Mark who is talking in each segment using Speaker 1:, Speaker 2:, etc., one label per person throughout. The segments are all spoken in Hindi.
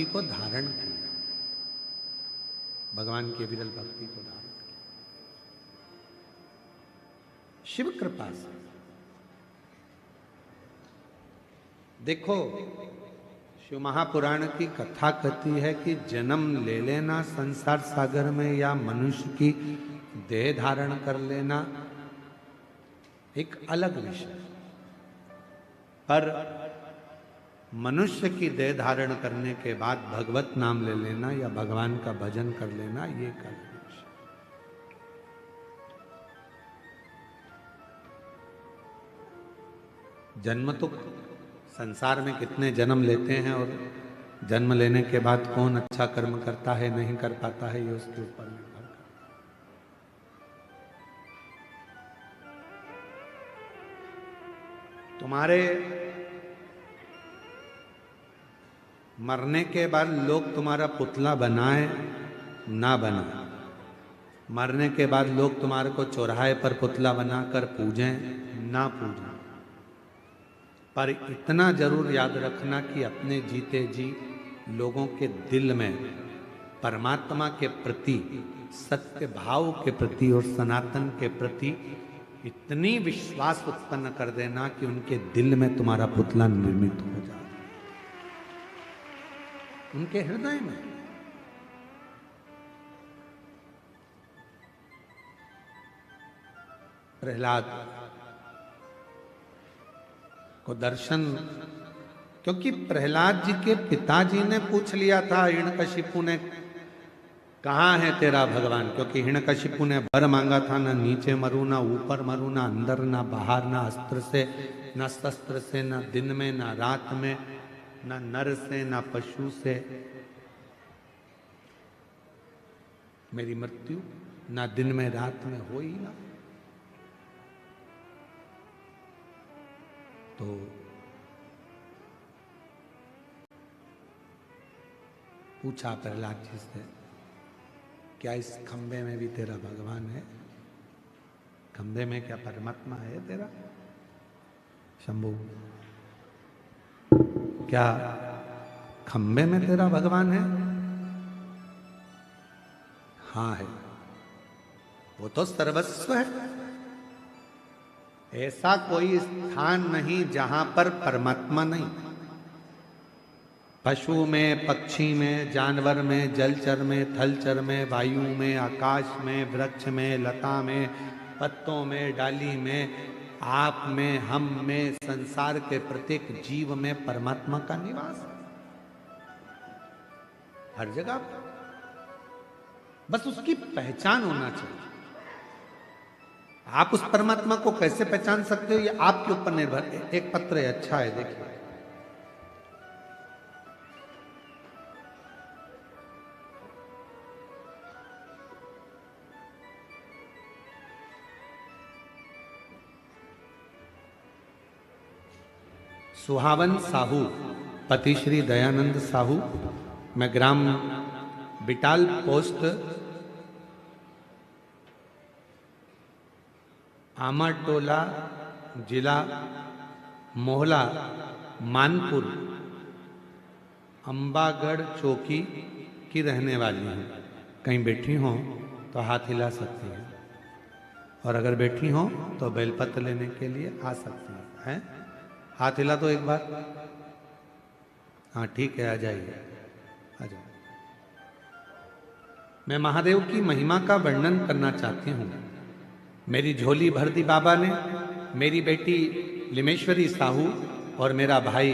Speaker 1: भक्ति को धारण किया, भगवान की विरल भक्ति को धारण किया शिव कृपा से। देखो, शिव महापुराण की कथा कहती है कि जन्म ले लेना संसार सागर में या मनुष्य की देह धारण कर लेना एक अलग विषय, पर मनुष्य की देह धारण करने के बाद भगवत नाम ले लेना या भगवान का भजन कर लेना ये एक अलग विषय। जन्म तो संसार में कितने जन्म लेते हैं और जन्म लेने के बाद कौन अच्छा कर्म करता है नहीं कर पाता है ये उसके ऊपर निर्भर करता है। तुम्हारे मरने के बाद लोग तुम्हारा पुतला बनाए ना बनाए, मरने के बाद लोग तुम्हारे को चौराहे पर पुतला बनाकर पूजें ना पूजें, पर इतना जरूर याद रखना कि अपने जीते जी लोगों के दिल में परमात्मा के प्रति, सत्य भाव के प्रति और सनातन के प्रति इतनी विश्वास उत्पन्न कर देना कि उनके दिल में तुम्हारा पुतला निर्मित हो जाए, उनके हृदय में। प्रहलाद को दर्शन, क्योंकि प्रहलाद जी के पिताजी ने पूछ लिया था हिरण्यकशिपु ने, कहाँ है तेरा भगवान, क्योंकि हिरण्यकशिपु ने वर मांगा था, ना नीचे मरू ना ऊपर मरू, ना अंदर ना बाहर, ना अस्त्र से ना शस्त्र से, ना दिन में ना रात में, ना नर से ना पशु से मेरी मृत्यु ना दिन में रात में हो ही ना। तो पूछा प्रहलाद जी से, क्या इस खंबे में भी तेरा भगवान है? खंबे में क्या परमात्मा है तेरा? शंभू, क्या खंबे में तेरा भगवान है? हाँ है, वो तो सर्वस्व है। ऐसा कोई स्थान नहीं जहां पर परमात्मा नहीं। पशु में, पक्षी में, जानवर में, जलचर में, थलचर में, वायु में, आकाश में, वृक्ष में, लता में, पत्तों में, डाली में, आप में, हम में, संसार के प्रत्येक जीव में परमात्मा का निवास है, हर जगह। बस उसकी पहचान होना चाहिए। आप उस परमात्मा को कैसे पहचान सकते हो ये आपके ऊपर निर्भर है। एक पत्र है, अच्छा है, देखिए। सुहावन साहू, पति श्री दयानंद साहू, मैं ग्राम बिटाल पोस्ट आमाटोला, जिला मोहला, मानपुर, अंबागढ़ चौकी की रहने वाली हूँ। कहीं बैठी हो तो हाथ हिला सकती हैं, और अगर बैठी हो तो बेलपत्र लेने के लिए आ सकती हैं। हाथ हिला तो एक बार। हाँ ठीक है, आ जाइए, आ जाइए। मैं महादेव की महिमा का वर्णन करना चाहती हूँ। मेरी झोली भर दी बाबा ने। मेरी बेटी लिमेश्वरी साहू और मेरा भाई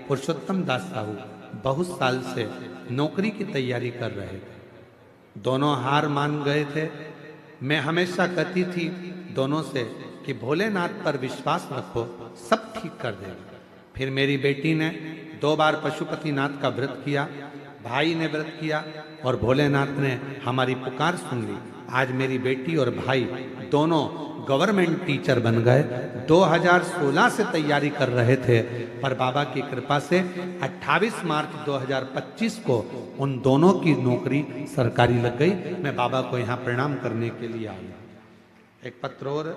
Speaker 1: पुरुषोत्तम दास साहू बहुत साल से नौकरी की तैयारी कर रहे थे। दोनों हार मान गए थे। मैं हमेशा कहती थी दोनों से कि भोलेनाथ पर विश्वास रखो, सब ठीक कर देगा। फिर मेरी बेटी ने 2 बार पशुपतिनाथ का व्रत किया, भाई ने व्रत किया, और भोलेनाथ ने हमारी पुकार सुन ली। आज मेरी बेटी और भाई दोनों गवर्नमेंट टीचर बन गए। 2016 से तैयारी कर रहे थे, पर बाबा की कृपा से 28 मार्च 2025 को उन दोनों की नौकरी सरकारी लग गई। मैं बाबा को यहाँ प्रणाम करने के लिए आया। एक पत्र और।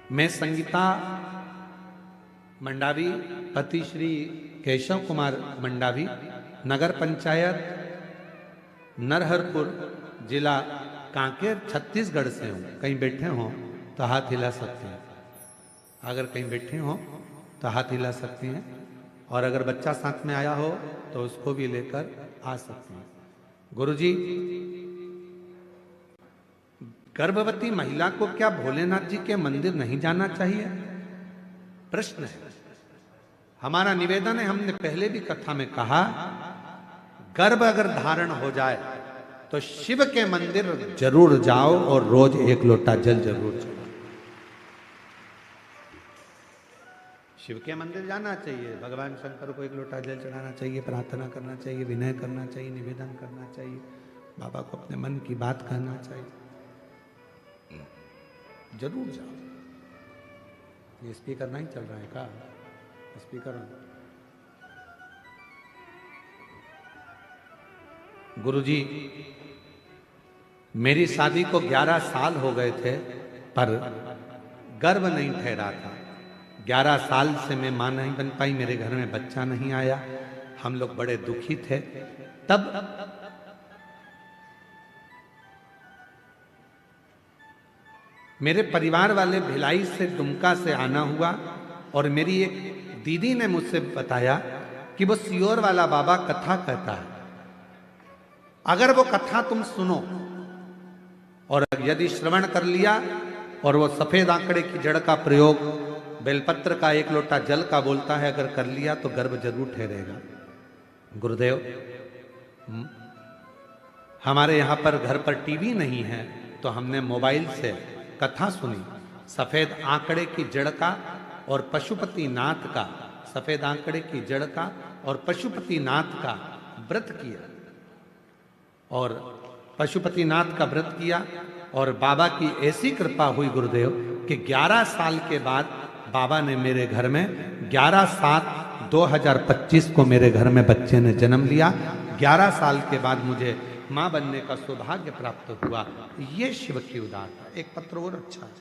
Speaker 1: मैं संगीता मंडावी, पति श्री केशव कुमार मंडावी, नगर पंचायत नरहरपुर, जिला कांकेर, छत्तीसगढ़ से हूँ। कहीं बैठे हों तो हाथ हिला सकते हैं। अगर कहीं बैठे हों तो हाथ हिला सकती हैं, और अगर बच्चा साथ में आया हो तो उसको भी लेकर आ सकते हैं। गुरुजी, गर्भवती महिला को क्या भोलेनाथ जी के मंदिर नहीं जाना चाहिए? प्रश्न है। हमारा निवेदन है, हमने पहले भी कथा में कहा, गर्भ अगर धारण हो जाए तो शिव के मंदिर जरूर जाओ और रोज एक लोटा जल जरूर चढ़ाओ। शिव के मंदिर जाना चाहिए, भगवान शंकर को एक लोटा जल चढ़ाना चाहिए, प्रार्थना करना चाहिए, विनय करना चाहिए, निवेदन करना चाहिए, बाबा को अपने मन की बात कहना चाहिए। जरूर जाओ। ये स्पीकर नहीं चल रहा है का? स्पीकर। गुरुजी, मेरी शादी को 11 साल हो गए थे, पर गर्भ नहीं ठहरा था। 11 साल से मैं मां नहीं बन पाई, मेरे घर में बच्चा नहीं आया। हम लोग बड़े दुखी थे। तब मेरे परिवार वाले भिलाई से, दुमका से आना हुआ, और मेरी एक दीदी ने मुझसे बताया कि वो सियोर वाला बाबा कथा कहता है, अगर वो कथा तुम सुनो और यदि श्रवण कर लिया और वो सफेद आंकड़े की जड़ का प्रयोग बेलपत्र का 1 लोटा जल का बोलता है, अगर कर लिया तो गर्भ जरूर ठहरेगा। गुरुदेव, हमारे यहां पर घर पर टीवी नहीं है, तो हमने मोबाइल से कथा सुनी। सफेद आंकड़े की जड़ का और पशुपति नाथ का, सफेद आंकड़े की जड़ का और पशुपति नाथ का व्रत किया, और पशुपति नाथ का व्रत किया, और बाबा की ऐसी कृपा हुई गुरुदेव कि 11 साल के बाद बाबा ने मेरे घर में 11/7/2025 को मेरे घर में बच्चे ने जन्म लिया। 11 साल के बाद मुझे मां बनने का सौभाग्य प्राप्त हुआ। ये शिव की उदारता। एक पत्र और अच्छा है।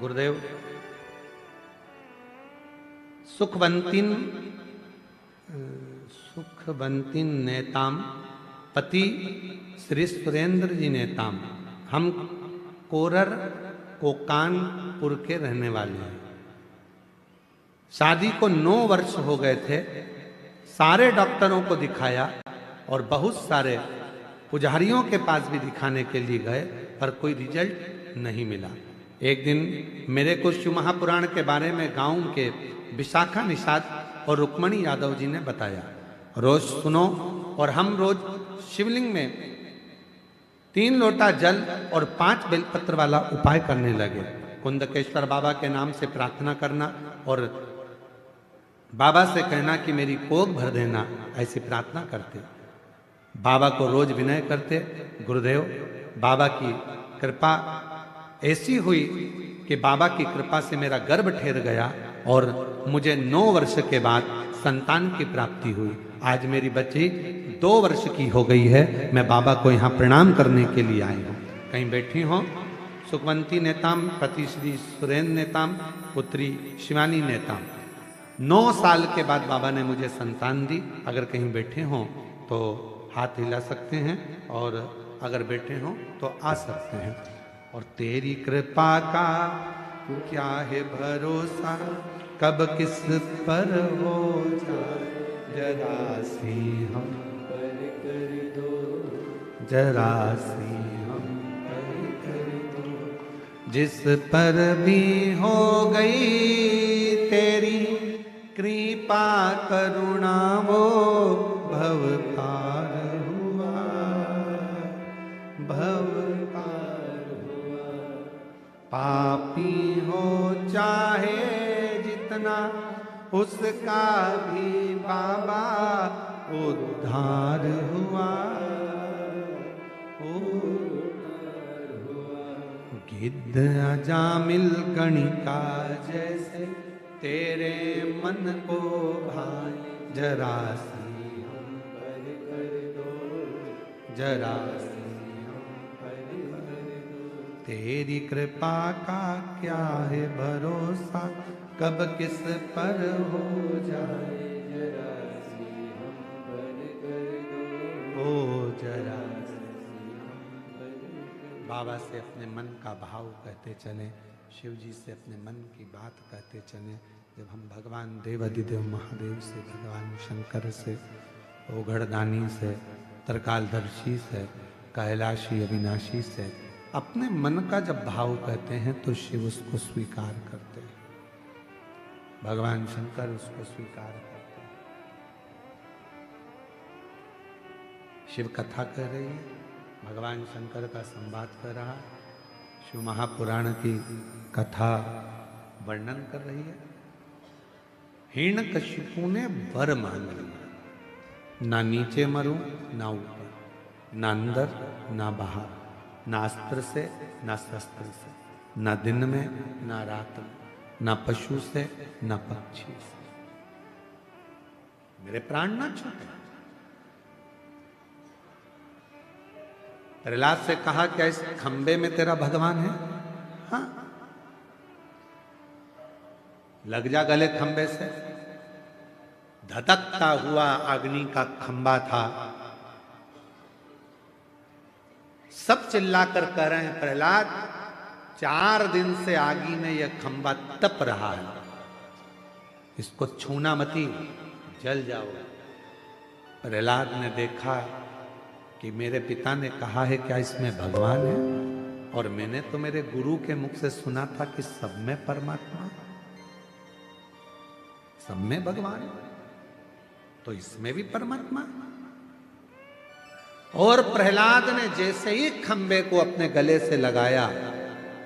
Speaker 1: गुरुदेव, सुखवंतीन नेताम पति श्री सुरेंद्र जी नेताम। हम कोरर कोकानपुर के रहने वाले हैं। शादी को 9 वर्ष हो गए थे। सारे डॉक्टरों को दिखाया और बहुत सारे पुजारियों के पास भी दिखाने के लिए गए, पर कोई रिजल्ट नहीं मिला। एक दिन मेरे को शिव महापुराण के बारे में गांव के विशाखा निषाद और रुक्मणी यादव जी ने बताया, रोज सुनो। और हम रोज शिवलिंग में 3 लोटा जल और 5 बेलपत्र वाला उपाय करने लगे। कुंदकेश्वर बाबा के नाम से प्रार्थना करना और बाबा से कहना कि मेरी कोख भर देना, ऐसी प्रार्थना करते। बाबा को रोज विनय करते। गुरुदेव, बाबा की कृपा ऐसी हुई कि बाबा की कृपा से मेरा गर्भ ठहर गया और मुझे 9 वर्ष के बाद संतान की प्राप्ति हुई। आज मेरी बच्ची 2 वर्ष की हो गई है। मैं बाबा को यहाँ प्रणाम करने के लिए आई हूँ। कहीं बैठी हो। सुखवंती नेताम पति श्री सुरेंद्र नेताम, पुत्री शिवानी नेताम। 9 साल के बाद बाबा ने मुझे संतान दी। अगर कहीं बैठे हों तो हाथ हिला सकते हैं, और अगर बैठे हों तो आ सकते हैं। और तेरी कृपा का क्या है भरोसा, कब किस पर हो जाए, जरा सी हम पर कर दो, जरा सी हम पर कर दो। जिस पर भी हो गई तेरी कृपा करुणा, वो भव पार हुआ, भव पापी हो चाहे जितना, उसका भी बाबा उद्धार हुआ, उद्धार हुआ। गिद्ध अजामिल कणिका जैसे तेरे मन को भाई, जरा सी हम पर कर दो, जरा सी हम पर कर दो। तेरी कृपा का क्या है भरोसा, कब किस पर हो जाए, जरा सी हम पर कर दो, ओ जरा सी हम पर कर दो। बाबा से अपने मन का भाव कहते चले, शिव जी से अपने मन की बात कहते चले। जब हम भगवान देवाधिदेव महादेव से, भगवान शंकर से, ओघड़दानी से, तरकालदर्शी से, कैलाशी अविनाशी से अपने मन का जब भाव कहते हैं तो शिव उसको स्वीकार करते हैं, भगवान शंकर उसको स्वीकार करते हैं। शिव कथा कर रही है, भगवान शंकर का संवाद कर रहा, शिव महापुराण की कथा वर्णन कर रही है। हिरण्यकशिपु ने वर मांग लिया, ना नीचे मरूं ना ऊपर, ना अंदर ना बाहर, ना अस्त्र से ना शस्त्र से, ना दिन में ना रात में, ना पशु से ना पक्षी से, मेरे प्राण ना छूटे। प्रहलाद से कहा क्या इस खंबे में तेरा भगवान है? हाँ, लग जा गले खंबे से। धधकता हुआ अग्नि का खंबा था। सब चिल्लाकर कह रहे हैं प्रहलाद 4 दिन से आगी में यह खंबा तप रहा है, इसको छूना मती, जल जाओ। प्रहलाद ने देखा कि मेरे पिता ने कहा है क्या इसमें भगवान है, और मैंने तो मेरे गुरु के मुख से सुना था कि सब में परमात्मा, सब में भगवान, तो इसमें भी परमात्मा। और प्रहलाद ने जैसे ही खंबे को अपने गले से लगाया,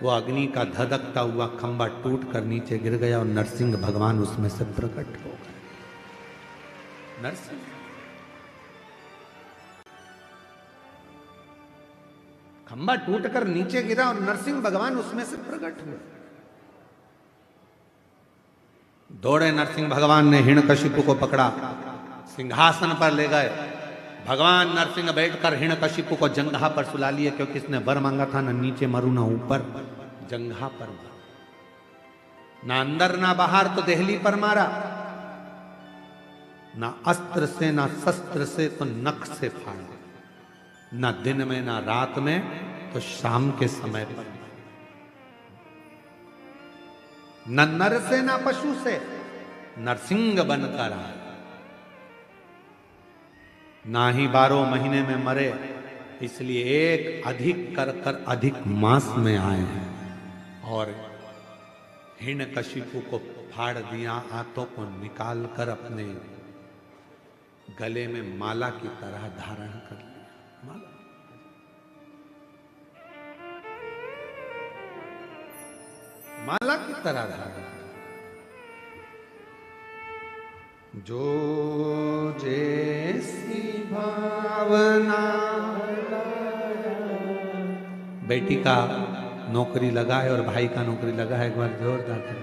Speaker 1: वो अग्नि का धधकता हुआ खंबा टूट कर नीचे गिर गया और नरसिंह भगवान उसमें से प्रकट हो गए। नरसिंह खंबा टूटकर नीचे गिरा और नरसिंह भगवान उसमें से प्रकट हुए। दौड़े नरसिंह भगवान ने हिरण्यकशिपु को पकड़ा, सिंहासन पर ले गए। भगवान नरसिंह बैठकर हिरण्यकशिपु को जंघा पर सुला लिए, क्योंकि इसने वर मांगा था, न नीचे मरू न ऊपर, जंघा पर मारा, ना अंदर ना बाहर, तो देहली पर मारा, ना अस्त्र से ना शस्त्र से तो नख से फाड़ा, ना दिन में ना रात में तो शाम के समय पर, न नर से ना पशु से, नरसिंह बनकर आए। ना ही 12 महीने में मरे, इसलिए एक अधिक कर कर अधिक मास में आए हैं और हिरण्यकशिपु को फाड़ दिया, हाथों को निकाल कर अपने गले में माला की तरह धारण कर लिया। माला माला की तरह धारण। जो जैसी भावना, बेटी का नौकरी लगा है और भाई का नौकरी लगा है, एक बार जोरदार करें।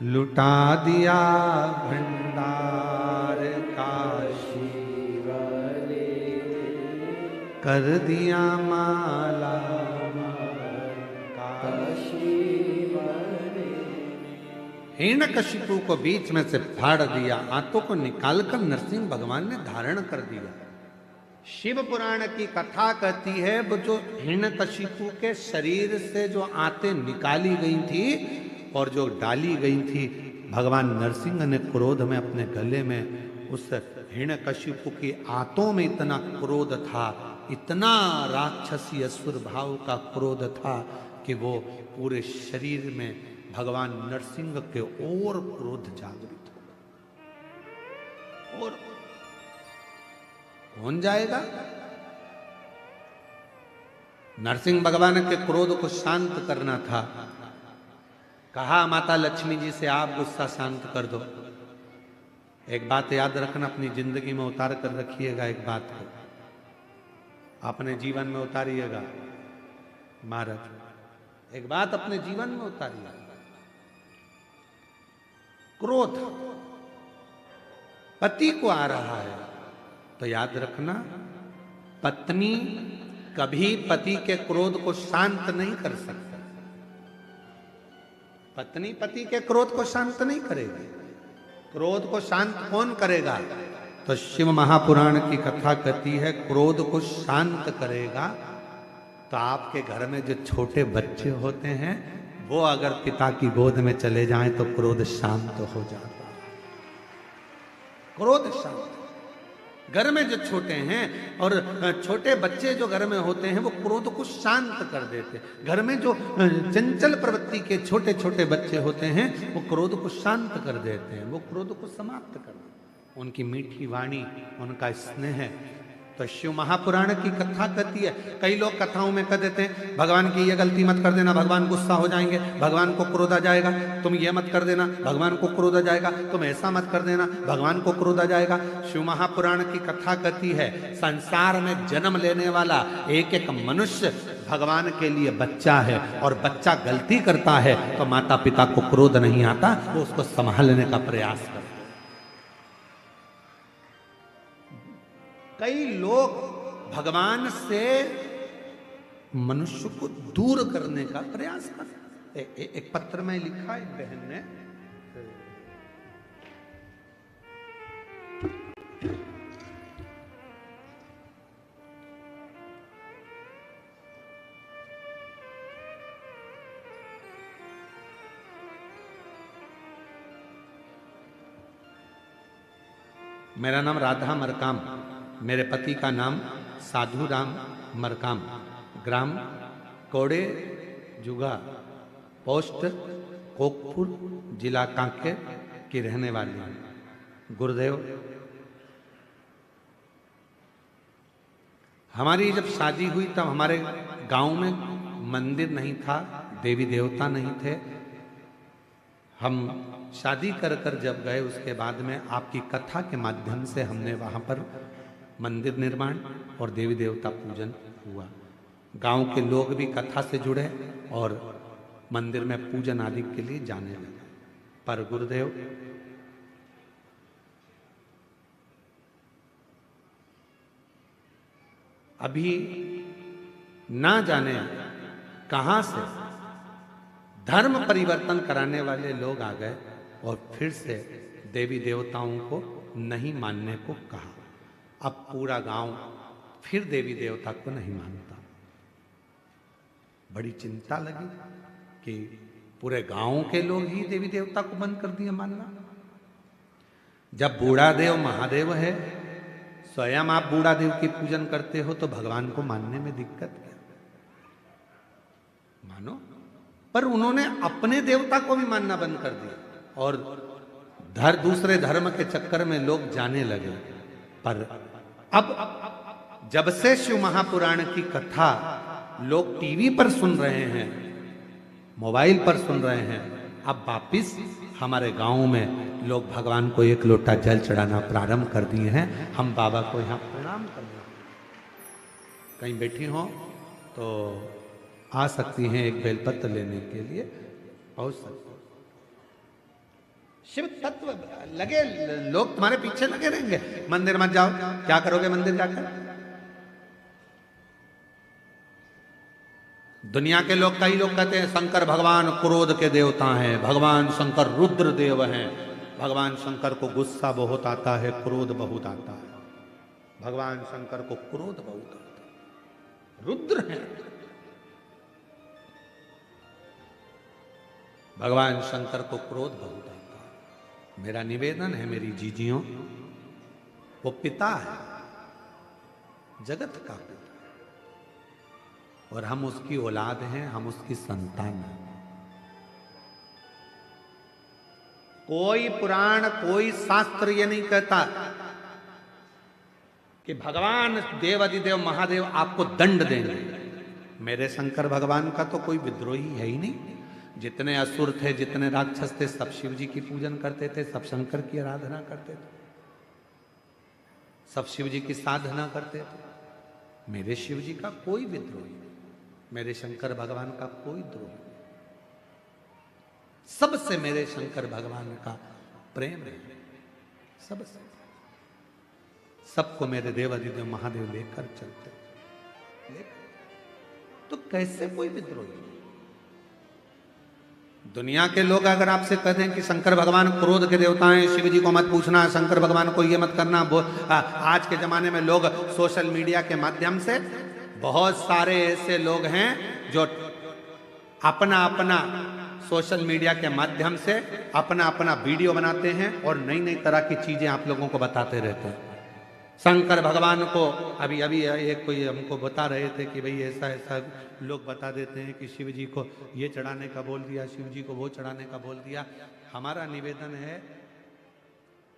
Speaker 1: लुटा दिया भंडार काशी वाले, कर दिया माला काशी वाले। हिरण्यकशिपु को बीच में से फाड़ दिया, आंतों को निकालकर नरसिंह भगवान ने धारण कर दिया। शिव पुराण की कथा कहती है वो जो हिरण्यकशिपु के शरीर से जो आंतें निकाली गई थी और जो डाली गई थी, भगवान नरसिंह ने क्रोध में अपने गले में उस हिरण्यकशिपु की आंतों में इतना क्रोध था, इतना राक्षसी असुर भाव का क्रोध था कि वो पूरे शरीर में भगवान नरसिंह के और क्रोध जागृत हो। और कौन जाएगा? नरसिंह भगवान के क्रोध को शांत करना था। कहा माता लक्ष्मी जी से आप गुस्सा शांत कर दो। एक बात याद रखना, अपनी जिंदगी में उतार कर रखिएगा, एक बात को अपने जीवन में उतारिएगा महाराज, एक बात अपने जीवन में उतारिएगा। क्रोध पति को आ रहा है तो याद रखना, पत्नी कभी पति के क्रोध को शांत नहीं कर सकती। पत्नी पति के क्रोध को शांत नहीं करेगी। क्रोध को शांत कौन करेगा? तो शिव महापुराण की कथा कहती है, क्रोध को शांत करेगा तो आपके घर में जो छोटे बच्चे होते हैं वो अगर पिता की गोद में चले जाएं तो क्रोध शांत हो जाता है। क्रोध शांत। घर में जो छोटे हैं और छोटे बच्चे जो घर में होते हैं वो क्रोध को शांत कर देते हैं। घर में जो चंचल प्रवृत्ति के छोटे छोटे बच्चे होते हैं वो क्रोध को शांत कर देते हैं, वो क्रोध को समाप्त कर देते हैं। उनकी मीठी वाणी, उनका स्नेह है। तो शिव महापुराण की कथा कहती है। कई लोग कथाओं में कह देते हैं भगवान की ये गलती मत कर देना, भगवान गुस्सा हो जाएंगे, भगवान को क्रोध आ जाएगा, तुम ये मत कर देना, भगवान को क्रोध आ जाएगा, तुम ऐसा मत कर देना, भगवान को क्रोध आ जाएगा। शिव महापुराण की कथा कहती है, संसार में जन्म लेने वाला एक एक मनुष्य भगवान के लिए बच्चा है, और बच्चा गलती करता है तो माता पिता को क्रोध नहीं आता, वो उसको संभालने का प्रयास करता है। कई लोग भगवान से मनुष्य को दूर करने का प्रयास करते। एक पत्र में लिखा एक बहन ने, मेरा नाम राधा मरकाम, मेरे पति का नाम साधु राम मरकाम, ग्राम कोड़े जुगा, पोस्ट कोकपुर, जिला कांकेर की रहने वाली हैं। गुरुदेव, हमारी जब शादी हुई तब हमारे गांव में मंदिर नहीं था, देवी देवता नहीं थे। हम शादी कर कर जब गए उसके बाद में आपकी कथा के माध्यम से हमने वहाँ पर मंदिर निर्माण और देवी देवता पूजन हुआ। गांव के लोग भी कथा से जुड़े और मंदिर में पूजन आदि के लिए जाने लगे। पर गुरुदेव, अभी ना जाने कहां से धर्म परिवर्तन कराने वाले लोग आ गए और फिर से देवी देवताओं को नहीं मानने को कहा। अब पूरा गांव फिर देवी देवता को नहीं मानता। बड़ी चिंता लगी कि पूरे गांव के लोग ही देवी देवता को बंद कर दिए मानना। जब बूढ़ा देव महादेव है, स्वयं आप बूढ़ा देव की पूजन करते हो तो भगवान को मानने में दिक्कत क्या? मानो। पर उन्होंने अपने देवता को भी मानना बंद कर दिया और दूसरे धर्म के चक्कर में लोग जाने लगे। पर अब जब से शिव महापुराण की कथा लोग टीवी पर सुन रहे हैं, मोबाइल पर सुन रहे हैं, अब वापिस हमारे गांव में लोग भगवान को एक लोटा जल चढ़ाना प्रारंभ कर दिए हैं। हम बाबा को यहाँ प्रणाम करना, कहीं बैठी हो तो आ सकती हैं, एक बेलपत्र लेने के लिए पहुंच सकते। शिव तत्व लगे, लोग तुम्हारे पीछे लगे रहेंगे। मंदिर मत जाओ, क्या करोगे मंदिर जाकर? दुनिया के लोग, कई लोग कहते हैं शंकर भगवान क्रोध के देवता हैं, भगवान शंकर रुद्र देव हैं, भगवान शंकर को गुस्सा बहुत आता है, क्रोध बहुत आता है। भगवान शंकर को क्रोध बहुत आता है, रुद्र हैं भगवान शंकर को क्रोध बहुत आता है। मेरा निवेदन है मेरी जीजियों, वो पिता है, जगत का पिता, और हम उसकी औलाद हैं, हम उसकी संतान हैं। कोई पुराण, कोई शास्त्र ये नहीं कहता कि भगवान देवाधिदेव महादेव आपको दंड देंगे। मेरे शंकर भगवान का तो कोई विद्रोही है ही नहीं। जितने असुर थे, जितने राक्षस थे, सब शिव जी की पूजन करते थे, सब शंकर की आराधना करते थे, सब शिव जी की साधना करते थे। मेरे शिव जी का कोई विद्रोही नहीं, मेरे शंकर भगवान का कोई द्रोही नहीं। सबसे मेरे शंकर भगवान का प्रेम है, सबसे। सबको मेरे देवाधिदेव महादेव लेकर चलते, लेकर। तो कैसे कोई विद्रोही नहीं? दुनिया के लोग अगर आपसे कहते हैं कि शंकर भगवान क्रोध के देवता हैं, शिव जी को मत पूछना, शंकर भगवान को ये मत करना, आज के जमाने में लोग सोशल मीडिया के माध्यम से बहुत सारे ऐसे लोग हैं जो अपना अपना सोशल मीडिया के माध्यम से अपना अपना वीडियो बनाते हैं और नई नई तरह की चीजें आप लोगों को बताते रहते हैं। शंकर भगवान को अभी अभी एक कोई हमको बता रहे थे कि भाई ऐसा ऐसा लोग बता देते हैं कि शिव जी को ये चढ़ाने का बोल दिया, शिव जी को वो चढ़ाने का बोल दिया। हमारा निवेदन है,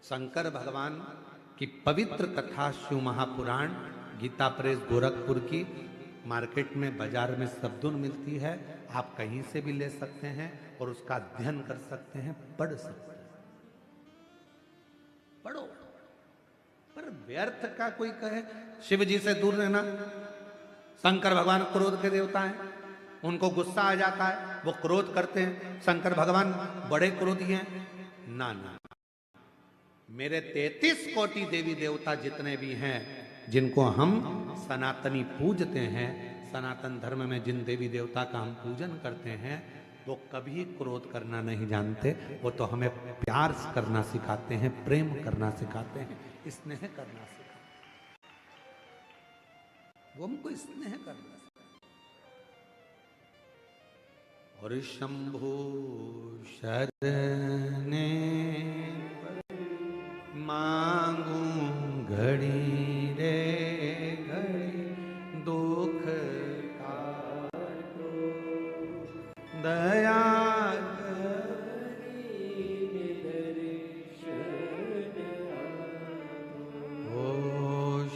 Speaker 1: शंकर भगवान की पवित्र कथा शिव महापुराण गीता प्रेस गोरखपुर की मार्केट में, बाजार में सबदुन मिलती है। आप कहीं से भी ले सकते हैं और उसका अध्ययन कर सकते हैं, पढ़ सकते हैं, पढ़ो। पर व्यर्थ का कोई कहे शिव जी से दूर रहना, शंकर भगवान क्रोध के देवता हैं, उनको गुस्सा आ जाता है, वो क्रोध करते हैं, शंकर भगवान बड़े क्रोधी हैं। ना ना, मेरे 33 कोटि देवी देवता जितने भी हैं, जिनको हम सनातनी पूजते हैं, सनातन धर्म में जिन देवी देवता का हम पूजन करते हैं, वो कभी क्रोध करना नहीं जानते। वो तो हमें प्यार करना सिखाते हैं, प्रेम करना सिखाते हैं, स्नेह करना सिखाते हैं। वो हमको स्नेह करना सिखाते। और शंभु शरणे मांगू घड़ी रे घड़ी, दुख काटो दया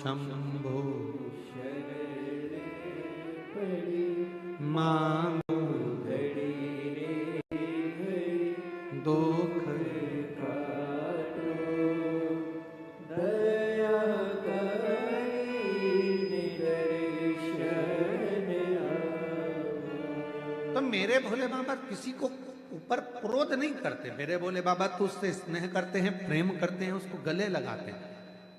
Speaker 1: शंभो मांगो घड़ी रे घड़ी, दुख काटो दया तो मेरे भोले बाबा किसी को ऊपर क्रोध नहीं करते। मेरे भोले बाबा तो उससे स्नेह करते हैं, प्रेम करते हैं, उसको गले लगाते हैं।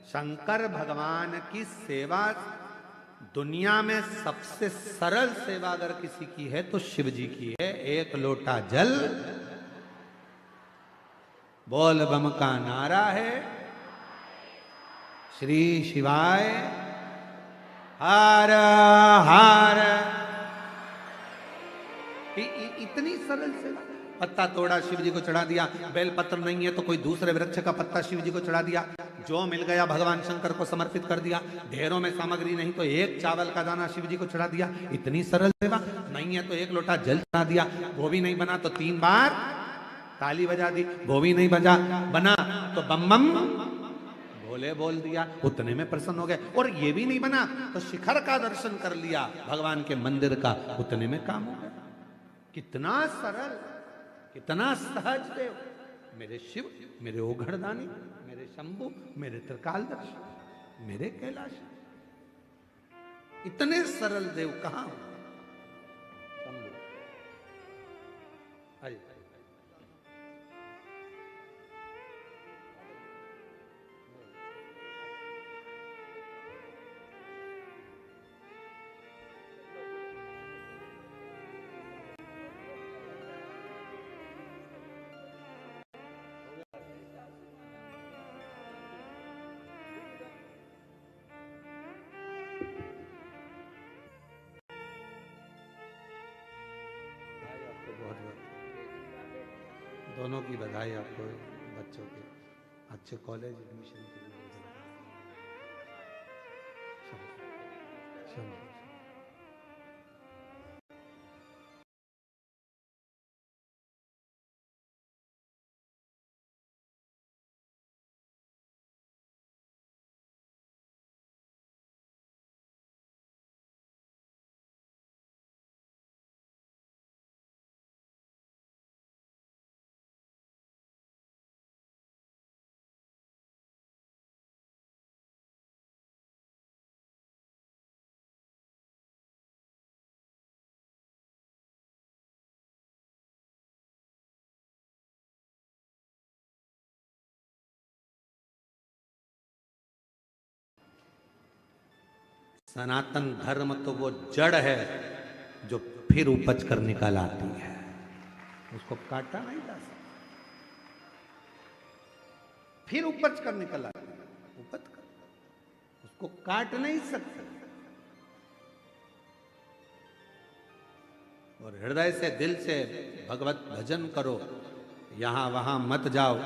Speaker 1: शंकर भगवान की सेवा दुनिया में सबसे सरल सेवा अगर किसी की है तो शिव जी की है। एक लोटा जल, बोल बम का नारा है, श्री शिवाय हर हर। इतनी सरल सेवा। पत्ता तोड़ा, शिव जी को चढ़ा दिया। बेलपत्र नहीं है तो कोई दूसरे वृक्ष का पत्ता शिव जी को चढ़ा दिया। जो मिल गया भगवान शंकर को समर्पित कर दिया। ढेरों में सामग्री नहीं तो एक चावल का दाना शिव जी को चढ़ा दिया। इतनी सरल सेवा। नहीं है तो एक लोटा जल चढ़ा दिया। वो भी नहीं बना तो 3 बार ताली बजा दी। वो भी नहीं बना तो बम बम भोले बोल दिया। उतने में प्रसन्न हो गए। और ये भी नहीं बना तो शिखर का दर्शन कर लिया भगवान के मंदिर का, उतने में काम हो गया। कितना सरल, कितना सहज देव मेरे शिव, मेरे ओघड़दानी, मेरे शंभु, मेरे त्रिकालदर्शी, मेरे कैलाश। इतने सरल देव कहां हो? शंभु आइए। दोनों की बधाई आपको, बच्चों के अच्छे कॉलेज एडमिशन के लिए। चलो। सनातन धर्म तो वो जड़ है जो फिर उपज कर निकल आती है, उसको काटा नहीं जा सकता, फिर उपज कर निकल आती है, उपज कर, उसको काट नहीं सकते। और हृदय से दिल से भगवत भजन करो, यहां वहां मत जाओ,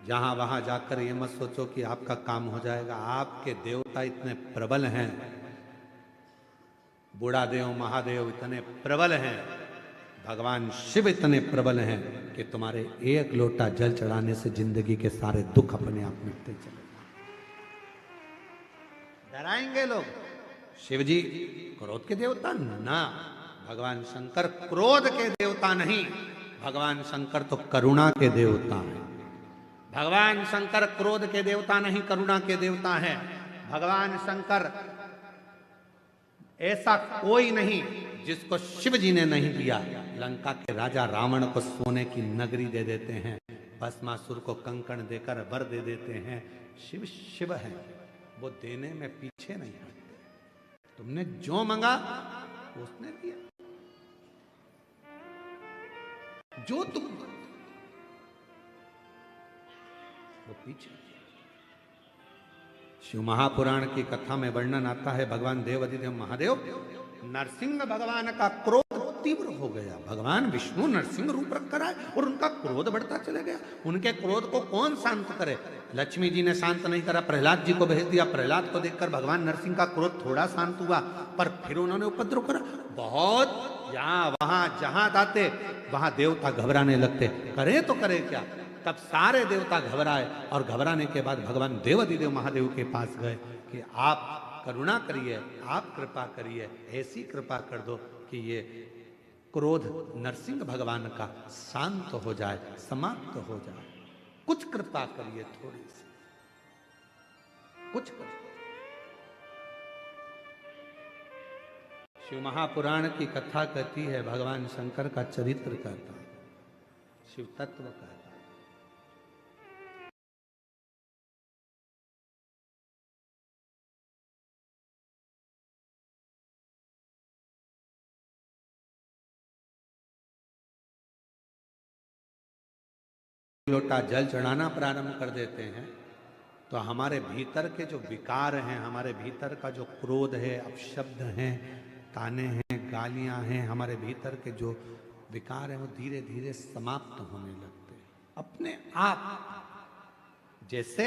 Speaker 1: जहां वहां जाकर ये मत सोचो कि आपका काम हो जाएगा। आपके देवता इतने प्रबल हैं, बूढ़ा देव महादेव इतने प्रबल हैं, भगवान शिव इतने प्रबल हैं कि तुम्हारे एक लोटा जल चढ़ाने से जिंदगी के सारे दुख अपने आप मिटते चले जाएंगे। डराएंगे लोग, शिव जी क्रोध के देवता ना, भगवान शंकर क्रोध के देवता नहीं, भगवान शंकर तो करुणा के देवता हैं। भगवान शंकर क्रोध के देवता नहीं, करुणा के देवता हैं। भगवान शंकर ऐसा कोई नहीं जिसको शिव जी ने नहीं दिया। लंका के राजा रावण को सोने की नगरी दे देते हैं, भस्मासुर को कंकण देकर वर दे देते हैं। शिव शिव है, वो देने में पीछे नहीं हटते। तुमने जो मांगा उसने दिया, जो तुम वो पीछे। शिव महापुराण की कथा में वर्णन आता है, भगवान देवाधिदेव महादेव नरसिंह भगवान का क्रोध तीव्र हो गया। भगवान विष्णु नरसिंह रूप रखकर आए और उनका क्रोध बढ़ता चले गया। उनके क्रोध को कौन शांत करे? लक्ष्मी जी ने शांत नहीं करा, प्रहलाद जी को भेज दिया। प्रहलाद को देखकर भगवान नरसिंह का क्रोध थोड़ा शांत हुआ, पर फिर उन्होंने उपद्रव करा बहुत। यहाँ वहां जहां जाते वहां देवता घबराने लगते, करे तो करे क्या। तब सारे देवता घबराए और घबराने के बाद भगवान देवाधिदेव महादेव के पास गए कि आप करुणा करिए, आप कृपा करिए, ऐसी कृपा कर दो कि ये क्रोध नरसिंह भगवान का शांत हो जाए, समाप्त हो जाए। कुछ कृपा करिए, थोड़ी सी कुछ करिए। शिव महापुराण की कथा कहती है, भगवान शंकर का चरित्र कहता है, शिव तत्व कहता है। लोटा जल चढ़ाना प्रारंभ कर देते हैं तो हमारे भीतर के जो विकार हैं, हमारे भीतर का जो क्रोध है, अपशब्द हैं, ताने हैं, गालियां हैं, हमारे भीतर के जो विकार हैं वो धीरे धीरे समाप्त होने लगते हैं अपने आप। जैसे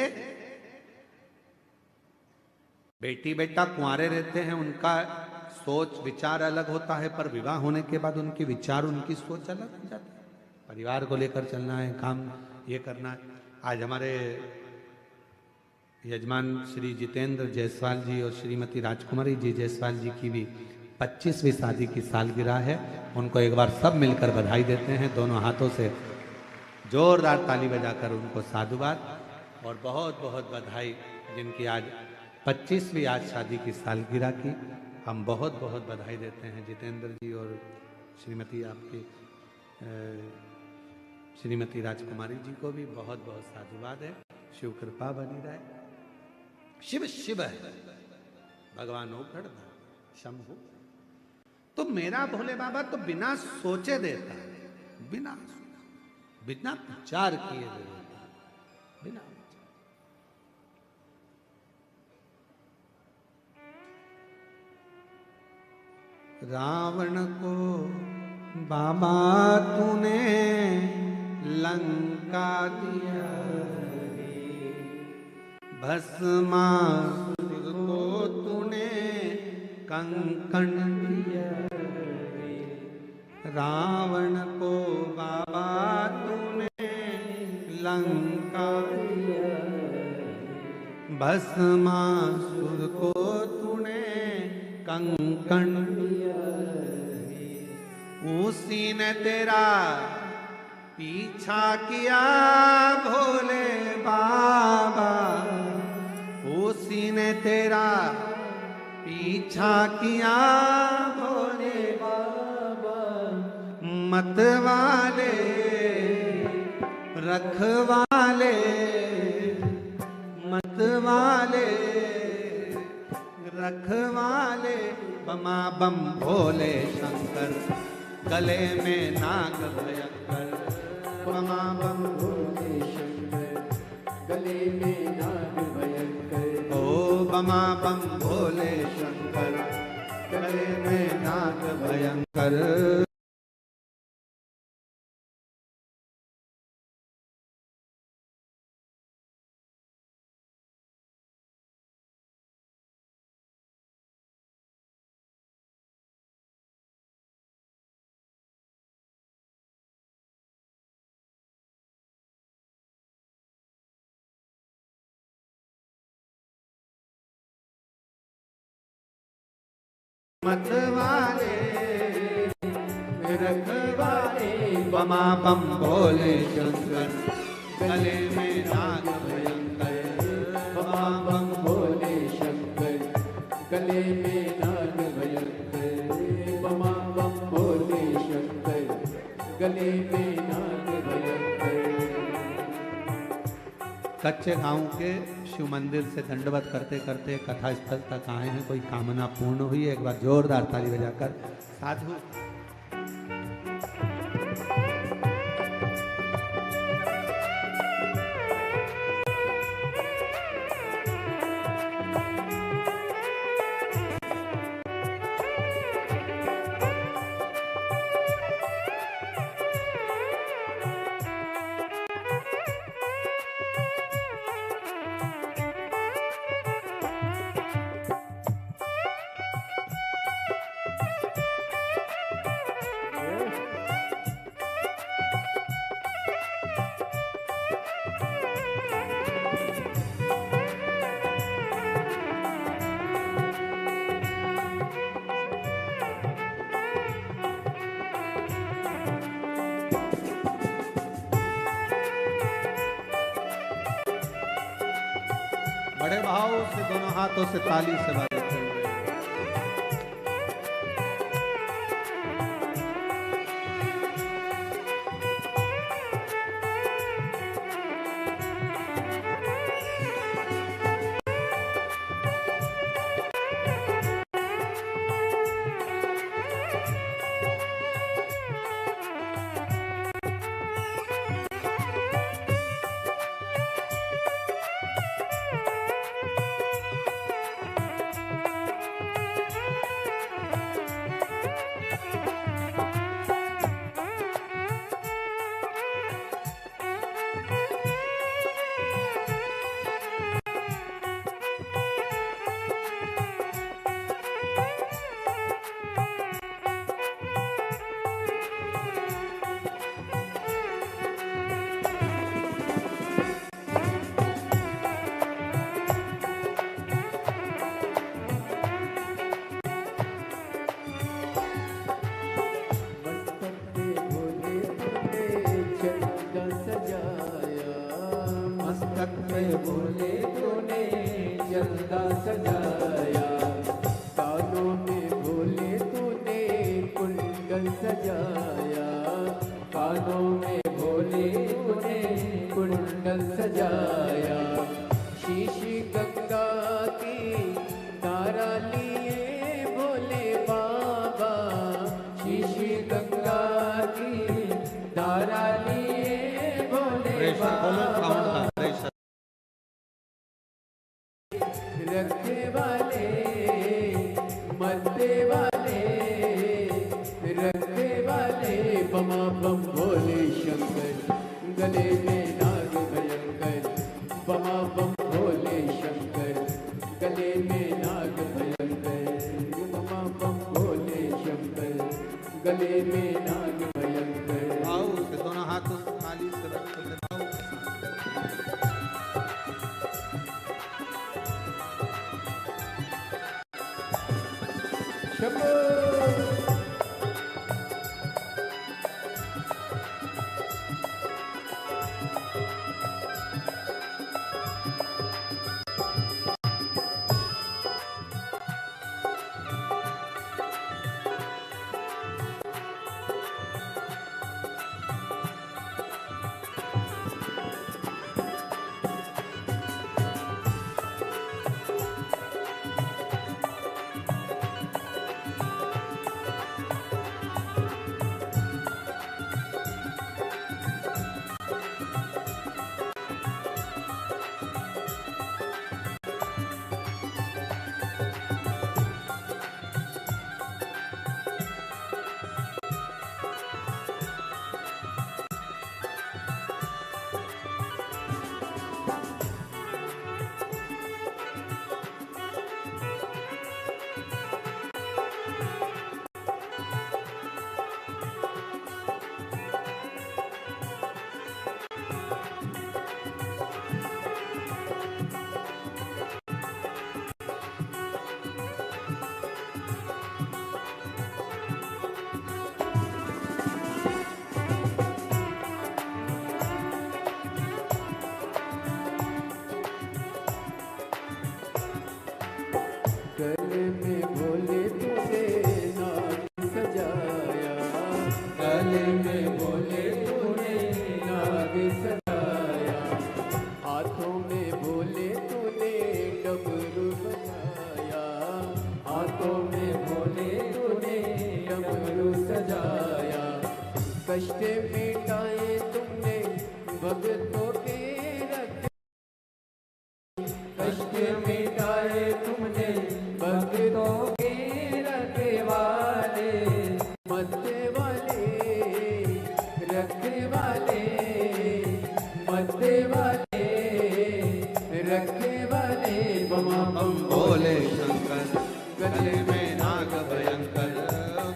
Speaker 1: बेटी बेटा कुंवारे रहते हैं, उनका सोच विचार अलग होता है, पर विवाह होने के बाद उनके विचार, उनकी सोच अलग हो जाती है। परिवार को लेकर चलना है, काम ये करना है। आज हमारे यजमान श्री जितेंद्र जायसवाल जी और श्रीमती राजकुमारी जी जायसवाल जी की भी 25वीं शादी की सालगिरह है। उनको एक बार सब मिलकर बधाई देते हैं, दोनों हाथों से जोरदार ताली बजाकर उनको साधुवाद और बहुत बहुत बधाई, जिनकी आज 25वीं आज शादी की सालगिरह की। हम बहुत बहुत बधाई देते हैं जितेंद्र जी और श्रीमती आपकी श्रीमती राजकुमारी जी को भी बहुत बहुत साधुवाद है। शिव कृपा बनी रहे। शिव शिव है, भगवान ओखड़ शंभु। तो मेरा भोले बाबा तो बिना सोचे देता है, बिना बिना विचार किए देता है, बिना रावण को बाबा तूने लंका का दिया भस्मासुर को तूने कंकण दिया रावण को बाबा तूने लंका दिया भस्मासुर को तूने कंकण दिया उसी ने तेरा पीछा किया भोले बाबा उसी ने तेरा पीछा किया भोले बाबा मतवाले रखवाले मतवाले रखवाले बमा बम भोले शंकर गले में नाग भयंकर बमा बम भोले शंकर गले में नाग भयंकर ओ बमा बम भोले शंकर गले में नाग भयंकर मतवाले रखवाले बमा बम भोले शंकर गले में नाग भयंकर बमा बम भोले शंकर गले में नाग भयंकर बमा बम भोले शंकर गले में नाग भयंकर। कच्चे गांव के शिव मंदिर से दंडवत करते करते कथा स्थल तक आए हैं। कोई कामना पूर्ण हुई है? एक बार जोरदार ताली बजाकर साधु बड़े भाव से दोनों हाथों से ताली से बजाते हुए
Speaker 2: भोले तूने जल्दा सजाया कानों में भोले तूने कुंडल सजाया कानों में भोले तूने कुंडल सजाया शीशी गंगा की तारा लिए भोले बाबा शीशी गंगा की तारा लिए भोले बाबा रखने वाले मरने वाले रखने वाले बमा बम भोले शंकर गले में नाग भयंकर उमा बम भोले शंकर गले में नाग भयंकर।
Speaker 1: आओ से दोनों हाथों से मालिश से रख कर लगाओ।
Speaker 2: शंभो गले में भोले तूने नाग सजाया, गले में भोले तूने नाग सजाया, हाथों में भोले तूने डमरू बजाया, हाथों में भोले तूने डमरू सजाया, कष्ट मिटाए तुमने भक्तों के रख, कष्ट मिटाए तुमने भक्तों के रखवाले, मरने वाले रखने वाले, मरने वाले रखने वाले। बमा बम
Speaker 1: भोले शंकर गले में नाग भयंकर,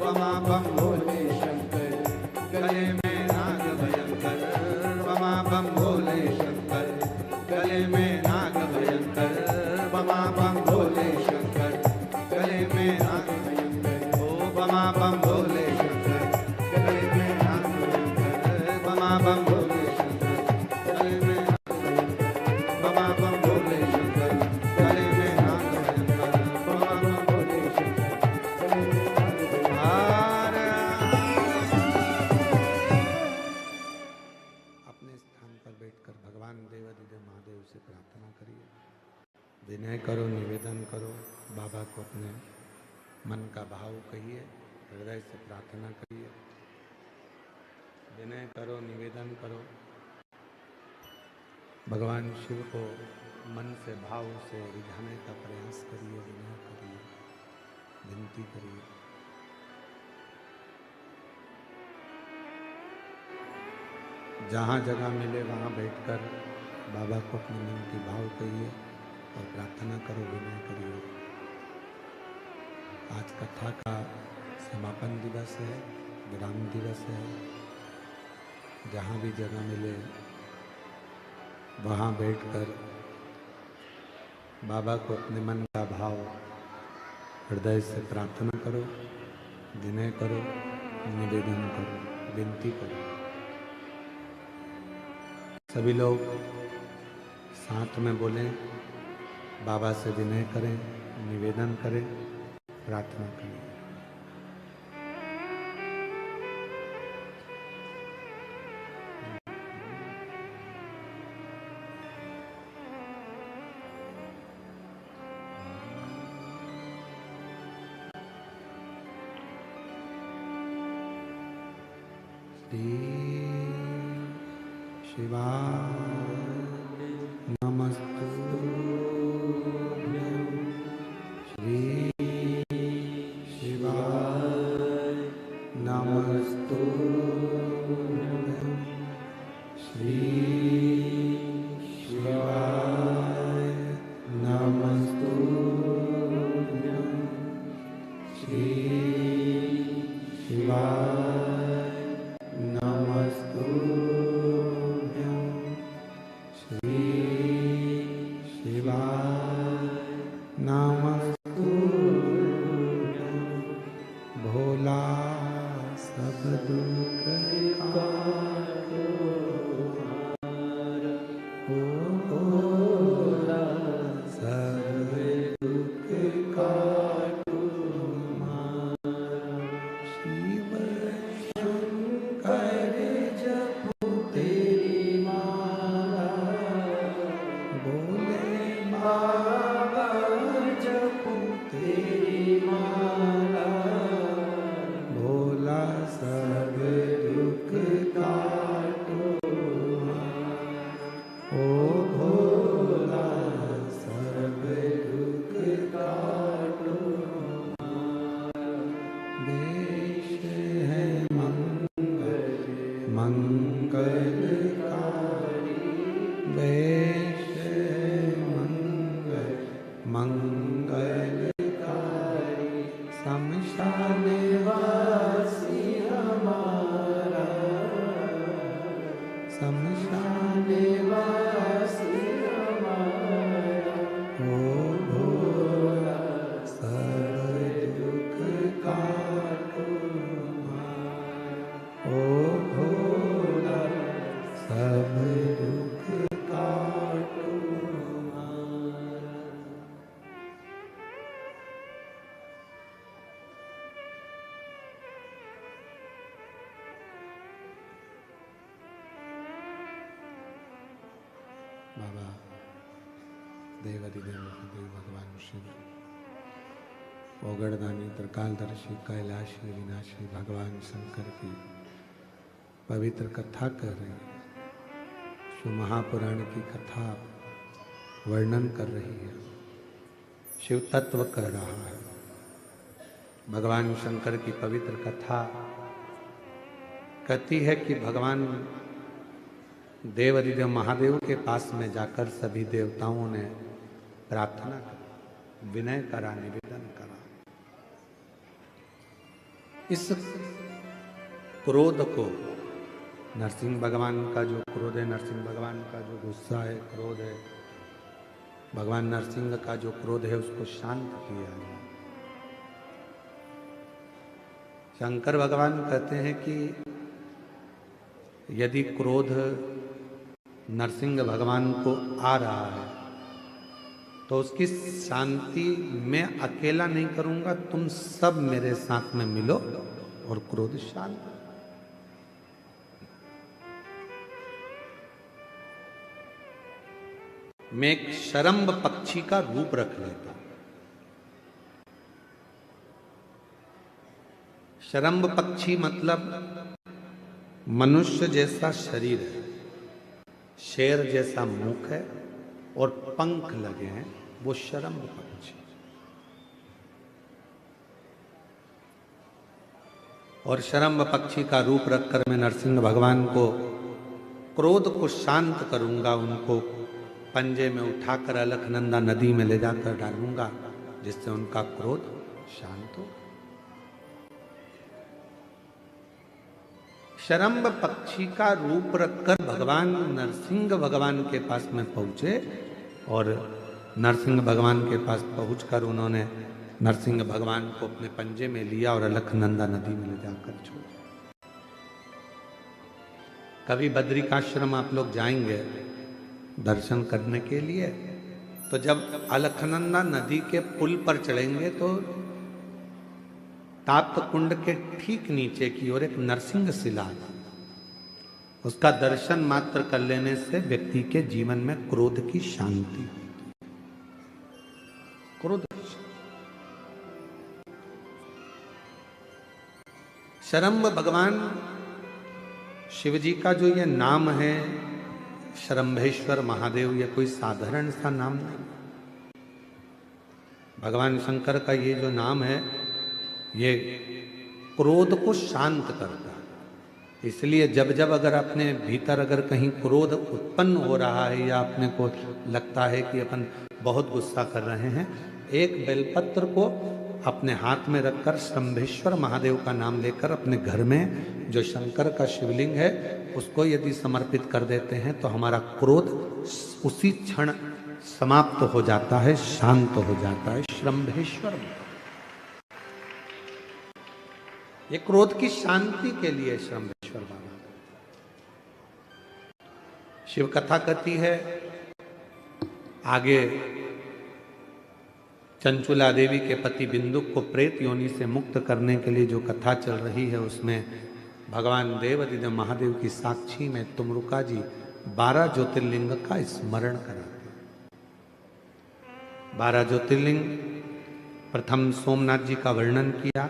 Speaker 1: बमा बम
Speaker 2: भोले शंकर
Speaker 1: गले में नाग भयंकर, बमा बम भोले शंकर गले में नाग भयंकर, बमा बम भोले शंकर गले में नाग भयंकर, ओ बमा बम भोले शंकर गले में नाग भयंकर, बमा बम भोले शंकर गले में नाग भयंकर, बमा बम भोले शंकर गले में नाग भयंकर, बमा बम भोले शंकर गले में नाग भयंकर। अपने स्थान पर बैठकर भगवान देवाधिदेव महादेव से प्रार्थना करिए, विनय करो, निवेदन करो, बाबा को अपने मन का भाव कहिए, हृदय से प्रार्थना करिए, विनय करो, निवेदन करो, भगवान शिव को मन से भाव से रिझाने का प्रयास करिए, विनय करिए, विनती करिए। जहाँ जगह मिले वहाँ बैठकर बाबा को अपने मन की भाव कहिए और प्रार्थना करो, विनय करिए। आज कथा का समापन दिवस है, विराम दिवस है। जहाँ भी जगह मिले वहाँ बैठकर बाबा को अपने मन का भाव हृदय से प्रार्थना करो, विनय करो, निवेदन करो, विनती करो। सभी लोग साथ में बोलें, बाबा से विनय करें, निवेदन करें, प्रार्थना करें। शिवाय नमस्तुभ्यं, श्री शिवाय नमस्तुभ्यं, श्री शिवाय नमस्तुभ्यं। नमस्तु भोला सब दुख काटो ओ भोला सब दुख काटो शिव शंकर जपो तेरी माला बोले बाबा जपो तेरी माला भोला सब दुख काटो ओ भोला सब दुख काटो देश है मंगलकारी देश है मंगलकारी शमशान वासी हमारा शमशान वासी हमारा ओ भोला सब दुख काटो ओ भोला सब दुख काटो बाबा देवादिदेव महादेव भगवान शिव ओगड़दानी त्रिकालदर्शी कैलाशी विनाशी भगवान शंकर की पवित्र कथा कर रही है। शिव महापुराण की कथा वर्णन कर रही है, शिव तत्व कर रहा है। भगवान शंकर की पवित्र कथा कहती है कि भगवान देवादिदेव महादेव के पास में जाकर सभी देवताओं ने प्रार्थना की, विनय करा, निवेदन करा। इस क्रोध को, नरसिंह भगवान का जो क्रोध है, नरसिंह भगवान का जो गुस्सा है, क्रोध है, भगवान नरसिंह का जो क्रोध है, उसको शांत किया है। शंकर भगवान कहते हैं कि यदि क्रोध नरसिंह भगवान को आ रहा है तो उसकी शांति मैं अकेला नहीं करूंगा, तुम सब मेरे साथ में मिलो और क्रोध शांत। मैं एक शरम्भ पक्षी का रूप रख लेता हूं। शरम्भ पक्षी मतलब मनुष्य जैसा शरीर है, शेर जैसा मुख है और पंख लगे हैं, वो शरम्भ पक्षी। और शरम्भ पक्षी का रूप रखकर मैं नरसिंह भगवान को क्रोध को शांत करूंगा, उनको पंजे में उठाकर अलकनंदा नदी में ले जाकर डालूंगा, जिससे उनका क्रोध शांत हो। शरम्भ पक्षी का रूप रखकर भगवान नरसिंह भगवान के पास में पहुंचे और नरसिंह भगवान के पास पहुंचकर उन्होंने नरसिंह भगवान को अपने पंजे में लिया और अलकनंदा नदी में ले जाकर छोड़ा। कभी बद्रिकाश्रम आप लोग जाएंगे दर्शन करने के लिए, तो जब अलकनंदा नदी के पुल पर चढ़ेंगे तो ताप्त कुंड के ठीक नीचे की ओर एक नरसिंह शिला है। उसका दर्शन मात्र कर लेने से व्यक्ति के जीवन में क्रोध की शांति, क्रोध की शांति। शरम्भ भगवान शिव जी का जो ये नाम है शरम्भेश्वर महादेव, ये कोई साधारण सा नाम नहीं। भगवान शंकर का ये जो नाम है ये क्रोध को शांत करता है। इसलिए जब जब अगर अपने भीतर अगर कहीं क्रोध उत्पन्न हो रहा है या अपने को लगता है कि अपन बहुत गुस्सा कर रहे हैं, एक बेलपत्र को अपने हाथ में रखकर शंभेश्वर महादेव का नाम लेकर अपने घर में जो शंकर का शिवलिंग है उसको यदि समर्पित कर देते हैं तो हमारा क्रोध उसी क्षण समाप्त हो जाता है, शांत हो जाता है। श्रम्भेश्वर ये क्रोध की शांति के लिए श्रम्भेश्वर बाबा। शिव कथा कहती है आगे चंचुला देवी के पति बिंदुक को प्रेत योनि से मुक्त करने के लिए जो कथा चल रही है, उसमें भगवान देवादिदेव महादेव की साक्षी में तुमरुका जी 12 ज्योतिर्लिंग का स्मरण कराते हैं। 12 ज्योतिर्लिंग, प्रथम सोमनाथ जी का वर्णन किया।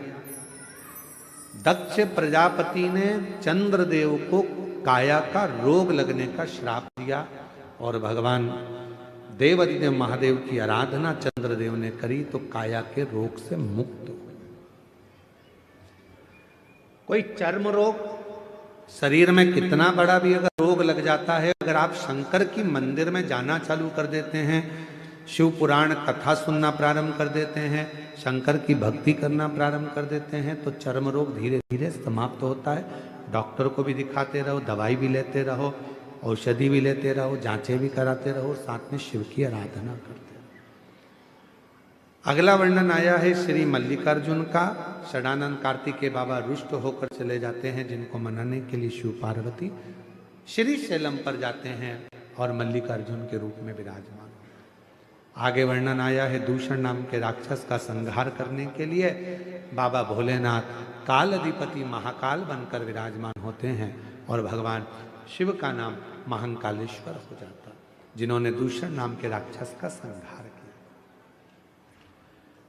Speaker 1: दक्ष प्रजापति ने चंद्रदेव को काया का रोग लगने का श्राप दिया और भगवान देवादिदेव महादेव की आराधना चंद्रदेव ने करी तो काया के रोग से मुक्त हुए। कोई चर्म रोग, शरीर में कितना बड़ा भी अगर रोग लग जाता है, अगर आप शंकर की मंदिर में जाना चालू कर देते हैं, शिव पुराण कथा सुनना प्रारंभ कर देते हैं, शंकर की भक्ति करना प्रारंभ कर देते हैं, तो चर्म रोग धीरे धीरे समाप्त होता है। डॉक्टर को भी दिखाते रहो, दवाई भी लेते रहो, औषधि भी लेते रहो, जांचें भी कराते रहो, साथ में शिव की आराधना करते रहो। अगला वर्णन आया है श्री मल्लिकार्जुन का। षडानंद कार्तिकेय बाबा रुष्ट होकर चले जाते हैं, जिनको मनाने के लिए शिव पार्वती श्री शैलम पर जाते हैं और मल्लिकार्जुन के रूप में विराजमान। आगे वर्णन आया है दूषण नाम के राक्षस का संहार करने के लिए बाबा भोलेनाथ काल अधिपति महाकाल बनकर विराजमान होते हैं और भगवान शिव का नाम महाकालेश्वर हो जाता, जिन्होंने दूषण नाम के राक्षस का संहार किया।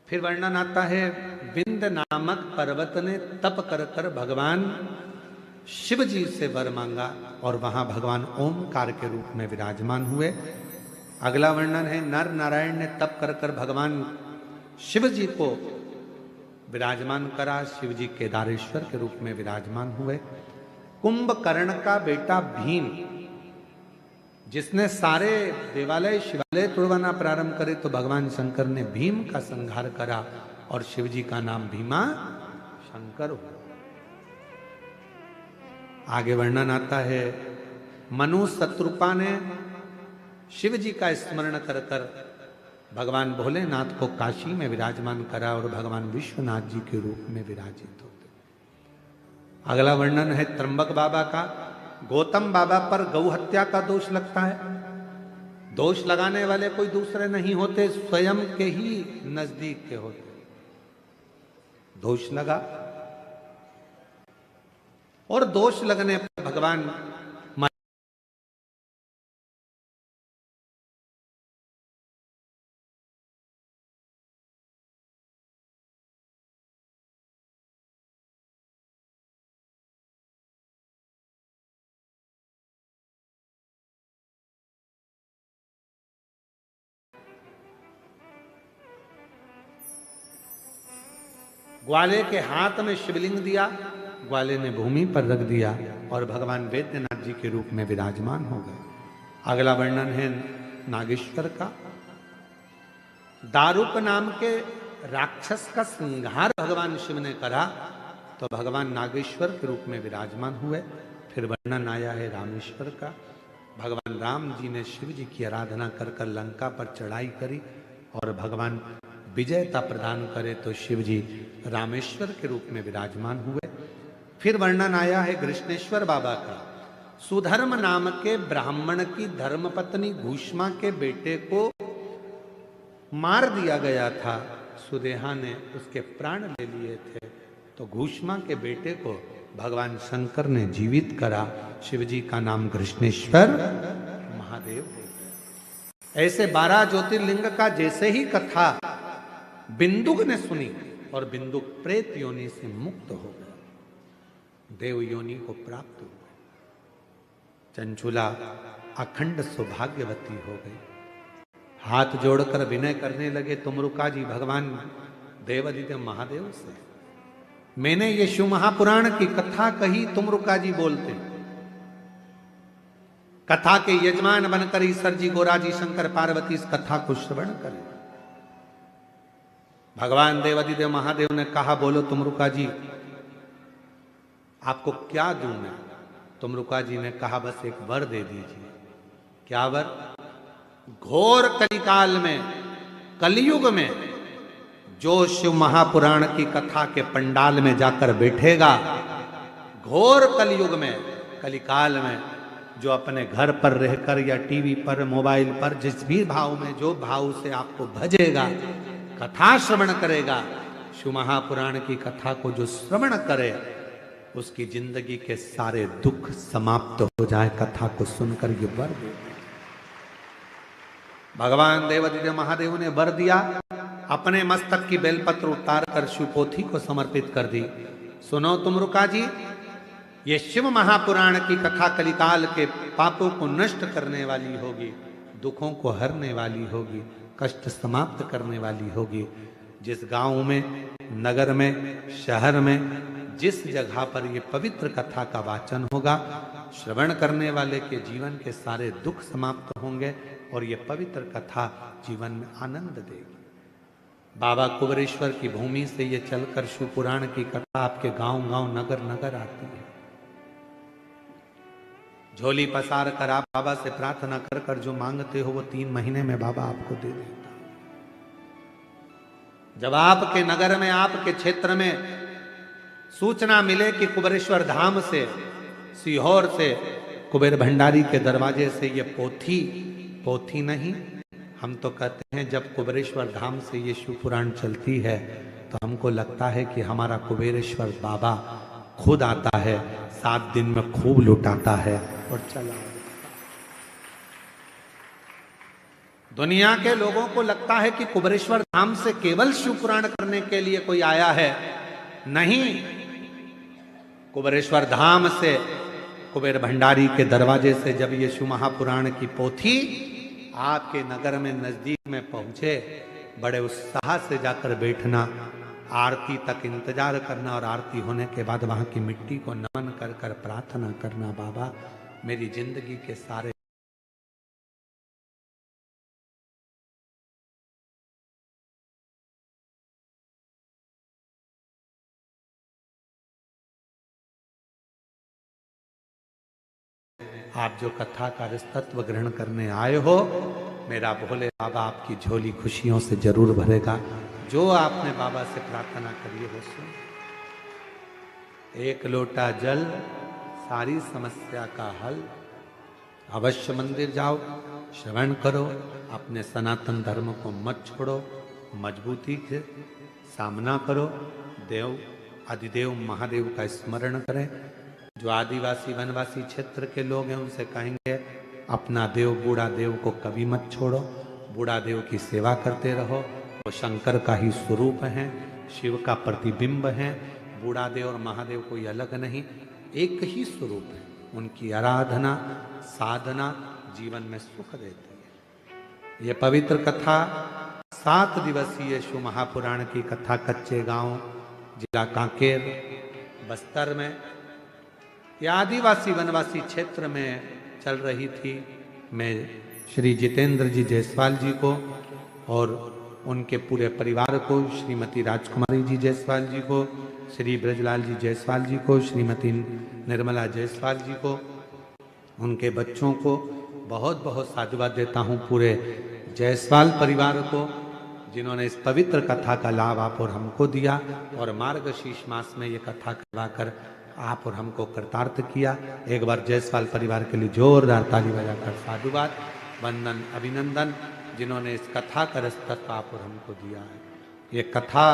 Speaker 1: फिर वर्णन आता है विंध्य नामक पर्वत ने तप कर कर भगवान शिव जी से वर मांगा और वहां भगवान ओमकार के रूप में विराजमान हुए। अगला वर्णन है नर नारायण ने तप कर कर भगवान शिव जी को विराजमान करा, शिव जी केदारेश्वर के रूप में विराजमान हुए। कुंभकर्ण का बेटा भीम, जिसने सारे देवालय शिवालय तोड़वाना प्रारंभ करे, तो भगवान शंकर ने भीम का संहार करा और शिव जी का नाम भीमा शंकर हुआ। आगे वर्णन आता है मनु शत्रुपा ने शिव जी का स्मरण कर कर भगवान भोलेनाथ को काशी में विराजमान करा और भगवान विश्वनाथ जी के रूप में विराजित होते। अगला वर्णन है त्र्यंबक बाबा का। गौतम बाबा पर गौ हत्या का दोष लगता है। दोष लगाने वाले कोई दूसरे नहीं होते, स्वयं के ही नजदीक के होते। दोष लगा और दोष लगने पर भगवान ग्वाले के हाथ में शिवलिंग दिया, ग्वाले ने भूमि पर रख दिया और भगवान वैद्यनाथ जी के रूप में विराजमान हो गए। अगला वर्णन है नागेश्वर का। दारुक नाम के राक्षस का संहार भगवान शिव ने करा तो भगवान नागेश्वर के रूप में विराजमान हुए। फिर वर्णन आया है रामेश्वर का। भगवान राम जी ने शिव जी की आराधना कर कर लंका पर चढ़ाई करी और भगवान विजयता प्रदान करे तो शिव जी रामेश्वर के रूप में विराजमान हुए। फिर वर्णन आया है कृष्णेश्वर बाबा का। सुधर्म नाम के ब्राह्मण की धर्मपत्नी घूष्मा के बेटे को मार दिया गया था, सुदेहा ने उसके प्राण ले लिए थे, तो घूष्मा के बेटे को भगवान शंकर ने जीवित करा। शिव जी का नाम कृष्णेश्वर महादेव। ऐसे 12 ज्योतिर्लिंग का जैसे ही कथा बिंदुक ने सुनी और बिंदुक प्रेत योनि से मुक्त हो गया, देव योनि को प्राप्त हो गए। चंचुला अखंड सौभाग्यवती हो गई। हाथ जोड़कर विनय करने लगे तुमरुका जी भगवान देवादिदेव महादेव से, मैंने ये शिव महापुराण की कथा कही, तुमरुका जी बोलते। कथा के यजमान बनकर ईश्वर जी गोरा जी शंकर पार्वती इस कथा को श्रवण करें। भगवान देवादिदेव महादेव ने कहा बोलो तुमरुका जी आपको क्या दूं मैं। तुमरुका जी ने कहा बस एक वर दे दीजिए। क्या वर? घोर कलिकाल में, कलयुग में जो शिव महापुराण की कथा के पंडाल में जाकर बैठेगा, घोर कलयुग में, कलिकाल में, जो अपने घर पर रहकर या टीवी पर, मोबाइल पर, जिस भी भाव में, जो भाव से आपको भजेगा, कथा श्रवण करेगा, शिव महापुराण की कथा को जो श्रवण करे, उसकी जिंदगी के सारे दुख समाप्त हो जाए कथा को सुनकर। ये वर देते भगवान देवादिदेव महादेव ने वर दिया, अपने मस्तक की बेलपत्र उतार कर शिवपोथी को समर्पित कर दी। सुनो तुम रुका जी, ये शिव महापुराण की कथा कलिकाल के पापों को नष्ट करने वाली होगी, दुखों को हरने वाली होगी, कष्ट समाप्त करने वाली होगी। जिस गांव में, नगर में, शहर में, जिस जगह पर ये पवित्र कथा का वाचन होगा, श्रवण करने वाले के जीवन के सारे दुख समाप्त होंगे और ये पवित्र कथा जीवन में आनंद देगी। बाबा कुबेरेश्वर की भूमि से ये चलकर शिव पुराण की कथा आपके गांव गांव, नगर नगर आती है। झोली पसार कर आप बाबा से प्रार्थना कर कर जो मांगते हो वो 3 महीने में बाबा आपको दे देता। जब आपके नगर में, आपके क्षेत्र में सूचना मिले कि कुबेरेश्वर धाम से, सीहोर से, कुबेर भंडारी के दरवाजे से ये पोथी नहीं, हम तो कहते हैं जब कुबेरेश्वर धाम से ये शिव पुराण चलती है तो हमको लगता है कि हमारा कुबेरेश्वर बाबा खुद आता है, 7 दिन में खूब लुटाता है और चला। दुनिया के लोगों को लगता है कि कुबेरेश्वर धाम से केवल शिव पुराण करने के लिए कोई आया है। नहीं, कुबेरेश्वर धाम से, कुबेर भंडारी के दरवाजे से जब ये शिव महापुराण की पोथी आपके नगर में नजदीक में पहुंचे, बड़े उत्साह से जाकर बैठना, आरती तक इंतजार करना और आरती होने के बाद वहां की मिट्टी को नमन कर कर प्रार्थना करना, बाबा मेरी जिंदगी के सारे आप जो कथा का रसतत्व ग्रहण करने आए हो, मेरा भोले बाबा आपकी झोली खुशियों से जरूर भरेगा। जो आपने बाबा से प्रार्थना करी हो सुन। एक लोटा जल, सारी समस्या का हल। अवश्य मंदिर जाओ, श्रवण करो, अपने सनातन धर्म को मत छोड़ो, मजबूती से सामना करो, देव आदिदेव महादेव का स्मरण करें। जो आदिवासी वनवासी क्षेत्र के लोग हैं उनसे कहेंगे अपना देव बूढ़ा देव को कभी मत छोड़ो, बूढ़ा देव की सेवा करते रहो। वो शंकर का ही स्वरूप है, शिव का प्रतिबिंब है। बूढ़ा देव और महादेव कोई अलग नहीं, एक ही स्वरूप है। उनकी आराधना साधना जीवन में सुख देती है। ये पवित्र कथा 7 दिवसीय शिव महापुराण की कथा कच्चे गांव, जिला कांकेर, बस्तर में, यह आदिवासी वनवासी क्षेत्र में चल रही थी। मैं श्री जितेंद्र जी जायसवाल जी को और उनके पूरे परिवार को, श्रीमती राजकुमारी जी जायसवाल जी को, श्री ब्रजलाल जी जायसवाल जी को, श्रीमती निर्मला जायसवाल जी को, उनके बच्चों को बहुत बहुत साधुवाद देता हूँ। पूरे जायसवाल परिवार को जिन्होंने इस पवित्र कथा का लाभ आप और हमको दिया और मार्गशीर्ष मास में ये कथा करवाकर आप और हमको कृतार्थ किया। एक बार जायसवाल परिवार के लिए जोरदार ताली बजाकर साधुवाद, वंदन, अभिनंदन, जिन्होंने इस कथा का रसतत्व आप और हमको दिया है। ये कथा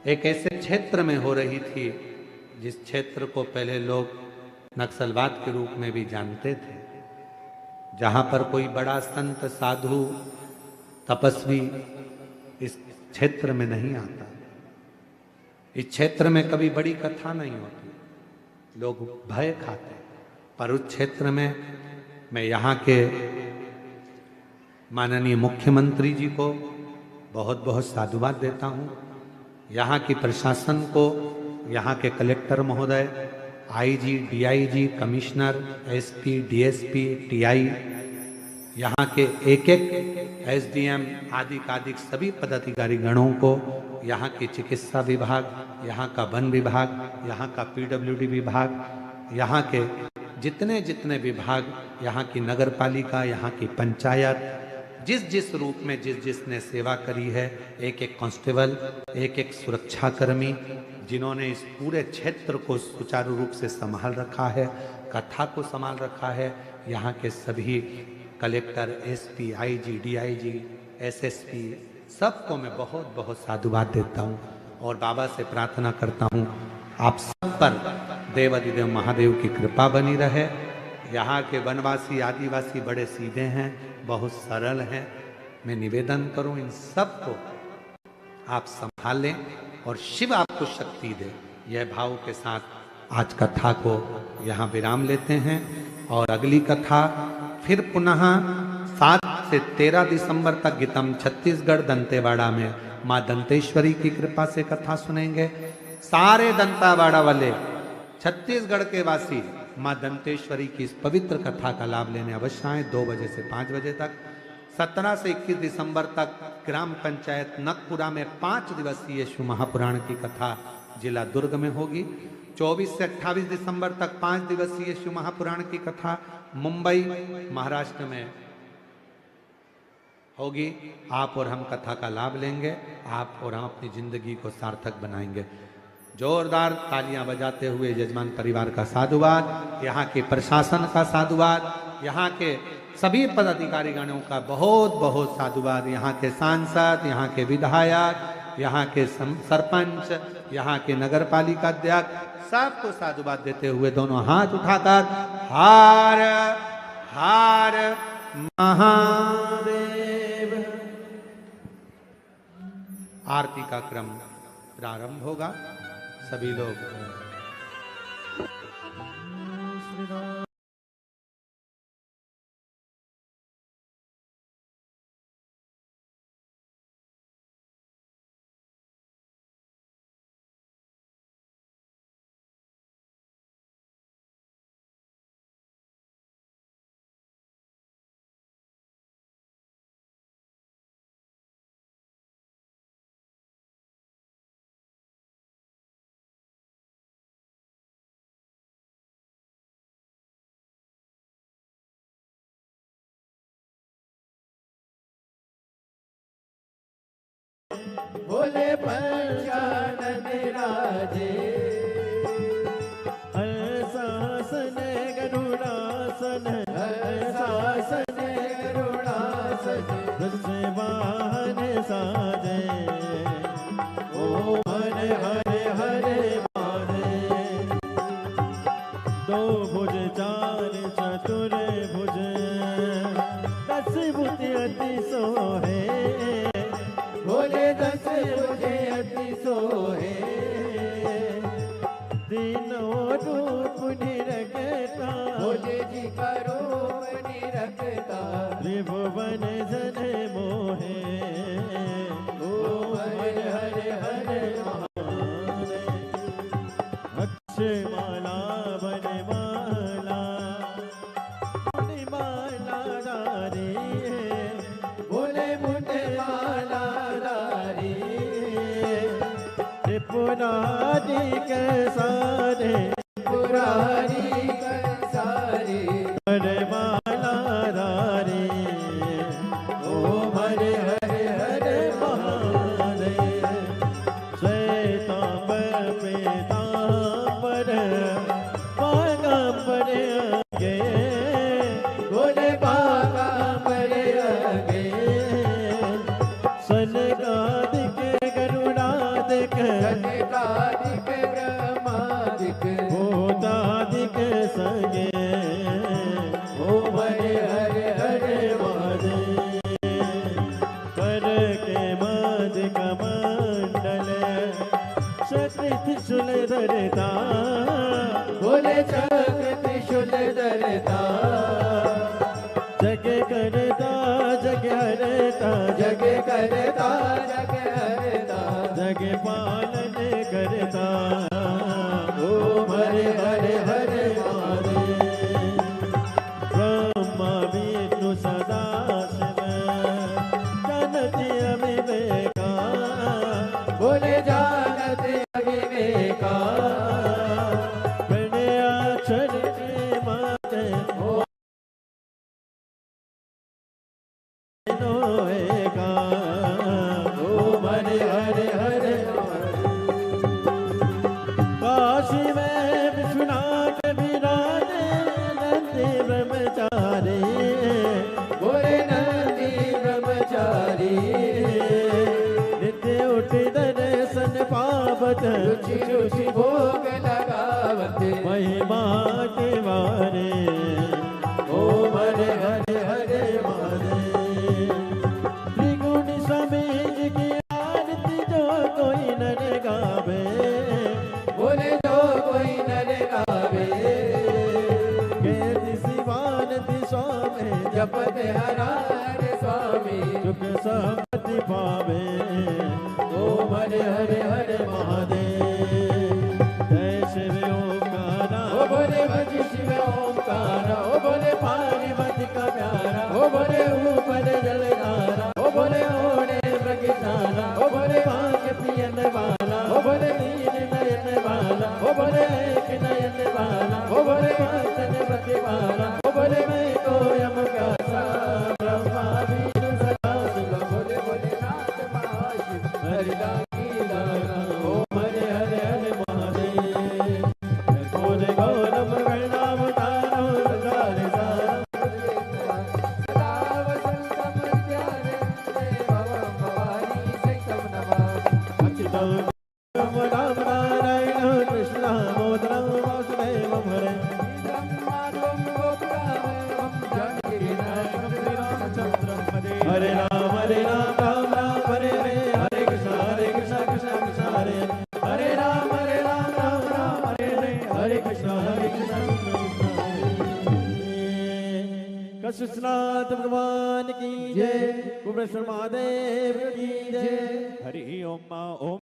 Speaker 1: एक ऐसे क्षेत्र में हो रही थी जिस क्षेत्र को पहले लोग नक्सलवाद के रूप में भी जानते थे, जहां पर कोई बड़ा संत, साधु, तपस्वी इस क्षेत्र में नहीं आता। इस क्षेत्र में कभी बड़ी कथा नहीं होती, लोग भय खाते। पर उस क्षेत्र में मैं यहाँ के माननीय मुख्यमंत्री जी को बहुत बहुत साधुवाद देता हूँ। यहाँ की प्रशासन को, यहाँ के कलेक्टर महोदय, IG, DIG, commissioner, SP, DSP, TI, यहाँ के एक एसडीएम आदि सभी पदाधिकारी गणों को, यहाँ की चिकित्सा विभाग, यहाँ का वन विभाग, यहाँ का पीडब्ल्यूडी विभाग, यहाँ के जितने जितने विभाग यहाँ की नगर पालिका, यहाँ की पंचायत, जिस जिस रूप में जिस जिसने सेवा करी है, एक एक कांस्टेबल, एक एक सुरक्षाकर्मी, जिन्होंने इस पूरे क्षेत्र को सुचारू रूप से संभाल रखा है, कथा को संभाल रखा है, यहाँ के सभी collector, SP, IG, DIG, SSP, सबको मैं बहुत बहुत साधुवाद देता हूँ और बाबा से प्रार्थना करता हूँ आप सब पर देवाधिदेव महादेव की कृपा बनी रहे। यहाँ के वनवासी आदिवासी बड़े सीधे हैं, बहुत सरल हैं। मैं निवेदन करूँ इन सब को आप संभालें और शिव आपको शक्ति दे। यह भाव के साथ आज कथा को यहाँ विराम लेते हैं और अगली कथा फिर पुनः 7 से 13 दिसंबर तक गीतम छत्तीसगढ़ दंतेवाड़ा में माँ दंतेश्वरी की कृपा से कथा सुनेंगे। सारे दंतावाड़ा वाले छत्तीसगढ़ के वासी माँ दंतेश्वरी की इस पवित्र कथा का लाभ लेने अवश्य आए 2 बजे से 5 बजे तक। 17 से 21 दिसंबर तक ग्राम पंचायत नकपुरा में 5 दिवसीय शिव महापुराण की कथा जिला दुर्ग में होगी। 24 से 28 दिसंबर तक 5 दिवसीय शिव महापुराण की कथा मुंबई महाराष्ट्र में होगी। आप और हम कथा का लाभ लेंगे, आप और हम अपनी जिंदगी को सार्थक बनाएंगे। जोरदार तालियां बजाते हुए यजमान परिवार का साधुवाद, यहाँ के प्रशासन का साधुवाद, यहाँ के सभी पदाधिकारी गणों का बहुत बहुत साधुवाद, यहाँ के सांसद, यहाँ के विधायक, यहाँ के सरपंच, यहाँ के नगर पालिका अध्यक्ष, सबको साधुवाद देते हुए दोनों हाथ उठाकर हार हार महादेव। आरती का क्रम प्रारंभ होगा। सभी लोग
Speaker 2: बोले पंचानन राजे,
Speaker 3: हर शासन गरुड़ासन,
Speaker 2: हर शासन करुणासन,
Speaker 3: वाहन साजे,
Speaker 2: ओ हर हर हर महादेव।
Speaker 3: दो भुज चार चतुर भुज, 10 भुज अति सोहे,
Speaker 2: बोले 10 मुझे अति सोहे,
Speaker 3: तीनों रूप निरखता,
Speaker 2: बोले जी का रूप निरखता,
Speaker 3: त्रिभुवन जन मोहे,
Speaker 2: ओ हर हर हर महादेव।
Speaker 3: अक्षमाला वनमाला, मणिमाला डारी,
Speaker 2: बोले मुंडे माला धारी,
Speaker 3: त्रिपुरारी के सारे,
Speaker 2: पुरारी कंसारी,
Speaker 3: वनमाला धारी,
Speaker 2: ओम हरे हरे हरे
Speaker 3: महादेव। श्वेतांबर पीतांबर, बागांबर आगे,
Speaker 2: बोले बाबा बड़े आगे,
Speaker 3: सनकादिक गरुड़ादिक,
Speaker 2: कनकादिक ब्रह्मादिक,
Speaker 3: भूतादिक संगे,
Speaker 2: ओम हरे हरे हरे
Speaker 3: महादेव। कर के मद कमंडल, शक्ति त्रिशूल धरता,
Speaker 2: बोले चक्र त्रिशूल धरता,
Speaker 3: जग करता जग हरता,
Speaker 2: जग करता जग हरता,
Speaker 3: जग पालन करता,
Speaker 2: ओम हरे हरे हरे
Speaker 3: महादेव। ब्रह्मा विष्णु सदा शिव, जानती अविवेका,
Speaker 2: बोले जानते अविवेका,
Speaker 3: प्रणयाक्ष
Speaker 2: रुचि रुचि भोग लगावत
Speaker 3: महिमा के वारे ओम हरे हरे हरे महादेव। त्रिगुण समेत की आरती जो कोई नर गावे
Speaker 2: बोले जो कोई नर गावे
Speaker 3: कीर्ति शिवानति स्वामी
Speaker 2: जपत हरार स्वामी
Speaker 3: सुख समति पावे ओम हरे हरे हरे महादेव। जय शिव ओंकारा
Speaker 2: ओ बोले भज शिव ओंकारा ओ बोले पार्वती का प्यारा ओ बोले ऊपर जलधारा ओ बोले ओढ़े मृगशाला ओ बोले भाग्य पियन वाला ओ बोले नील नयन वाला ओ बोले एक नयन वाला ओ बोले भक्तन प्रति वाला ओ बोले मैं तो यम प्यासा ब्रह्मा विष्णु सदा शिव बोले बोले नाथ महाशिव हरिदा की दारा ओम हरे हरे हरे महादेव।
Speaker 3: बोले गौरव गणावतारो सदारे सारा
Speaker 2: सदा वसंतम ध्याने भवं भवानी सहितं नमामि।
Speaker 3: अच्युतं राम नारायण कृष्ण मोदरं वासुदेवं हरे
Speaker 2: ब्रह्माण्डं गोप्तावं जानकीनाथं श्रीरामचन्द्रं भजे।
Speaker 3: हरे राम राम राम हरे हरे हरे कृष्ण कृष्ण कृष्ण हरे हरे राम राम हरे हरे हरे कृष्ण कृष्णनाथ भगवान की जय। कुबेश्वर महादेव की जय। हरि ओम ओम।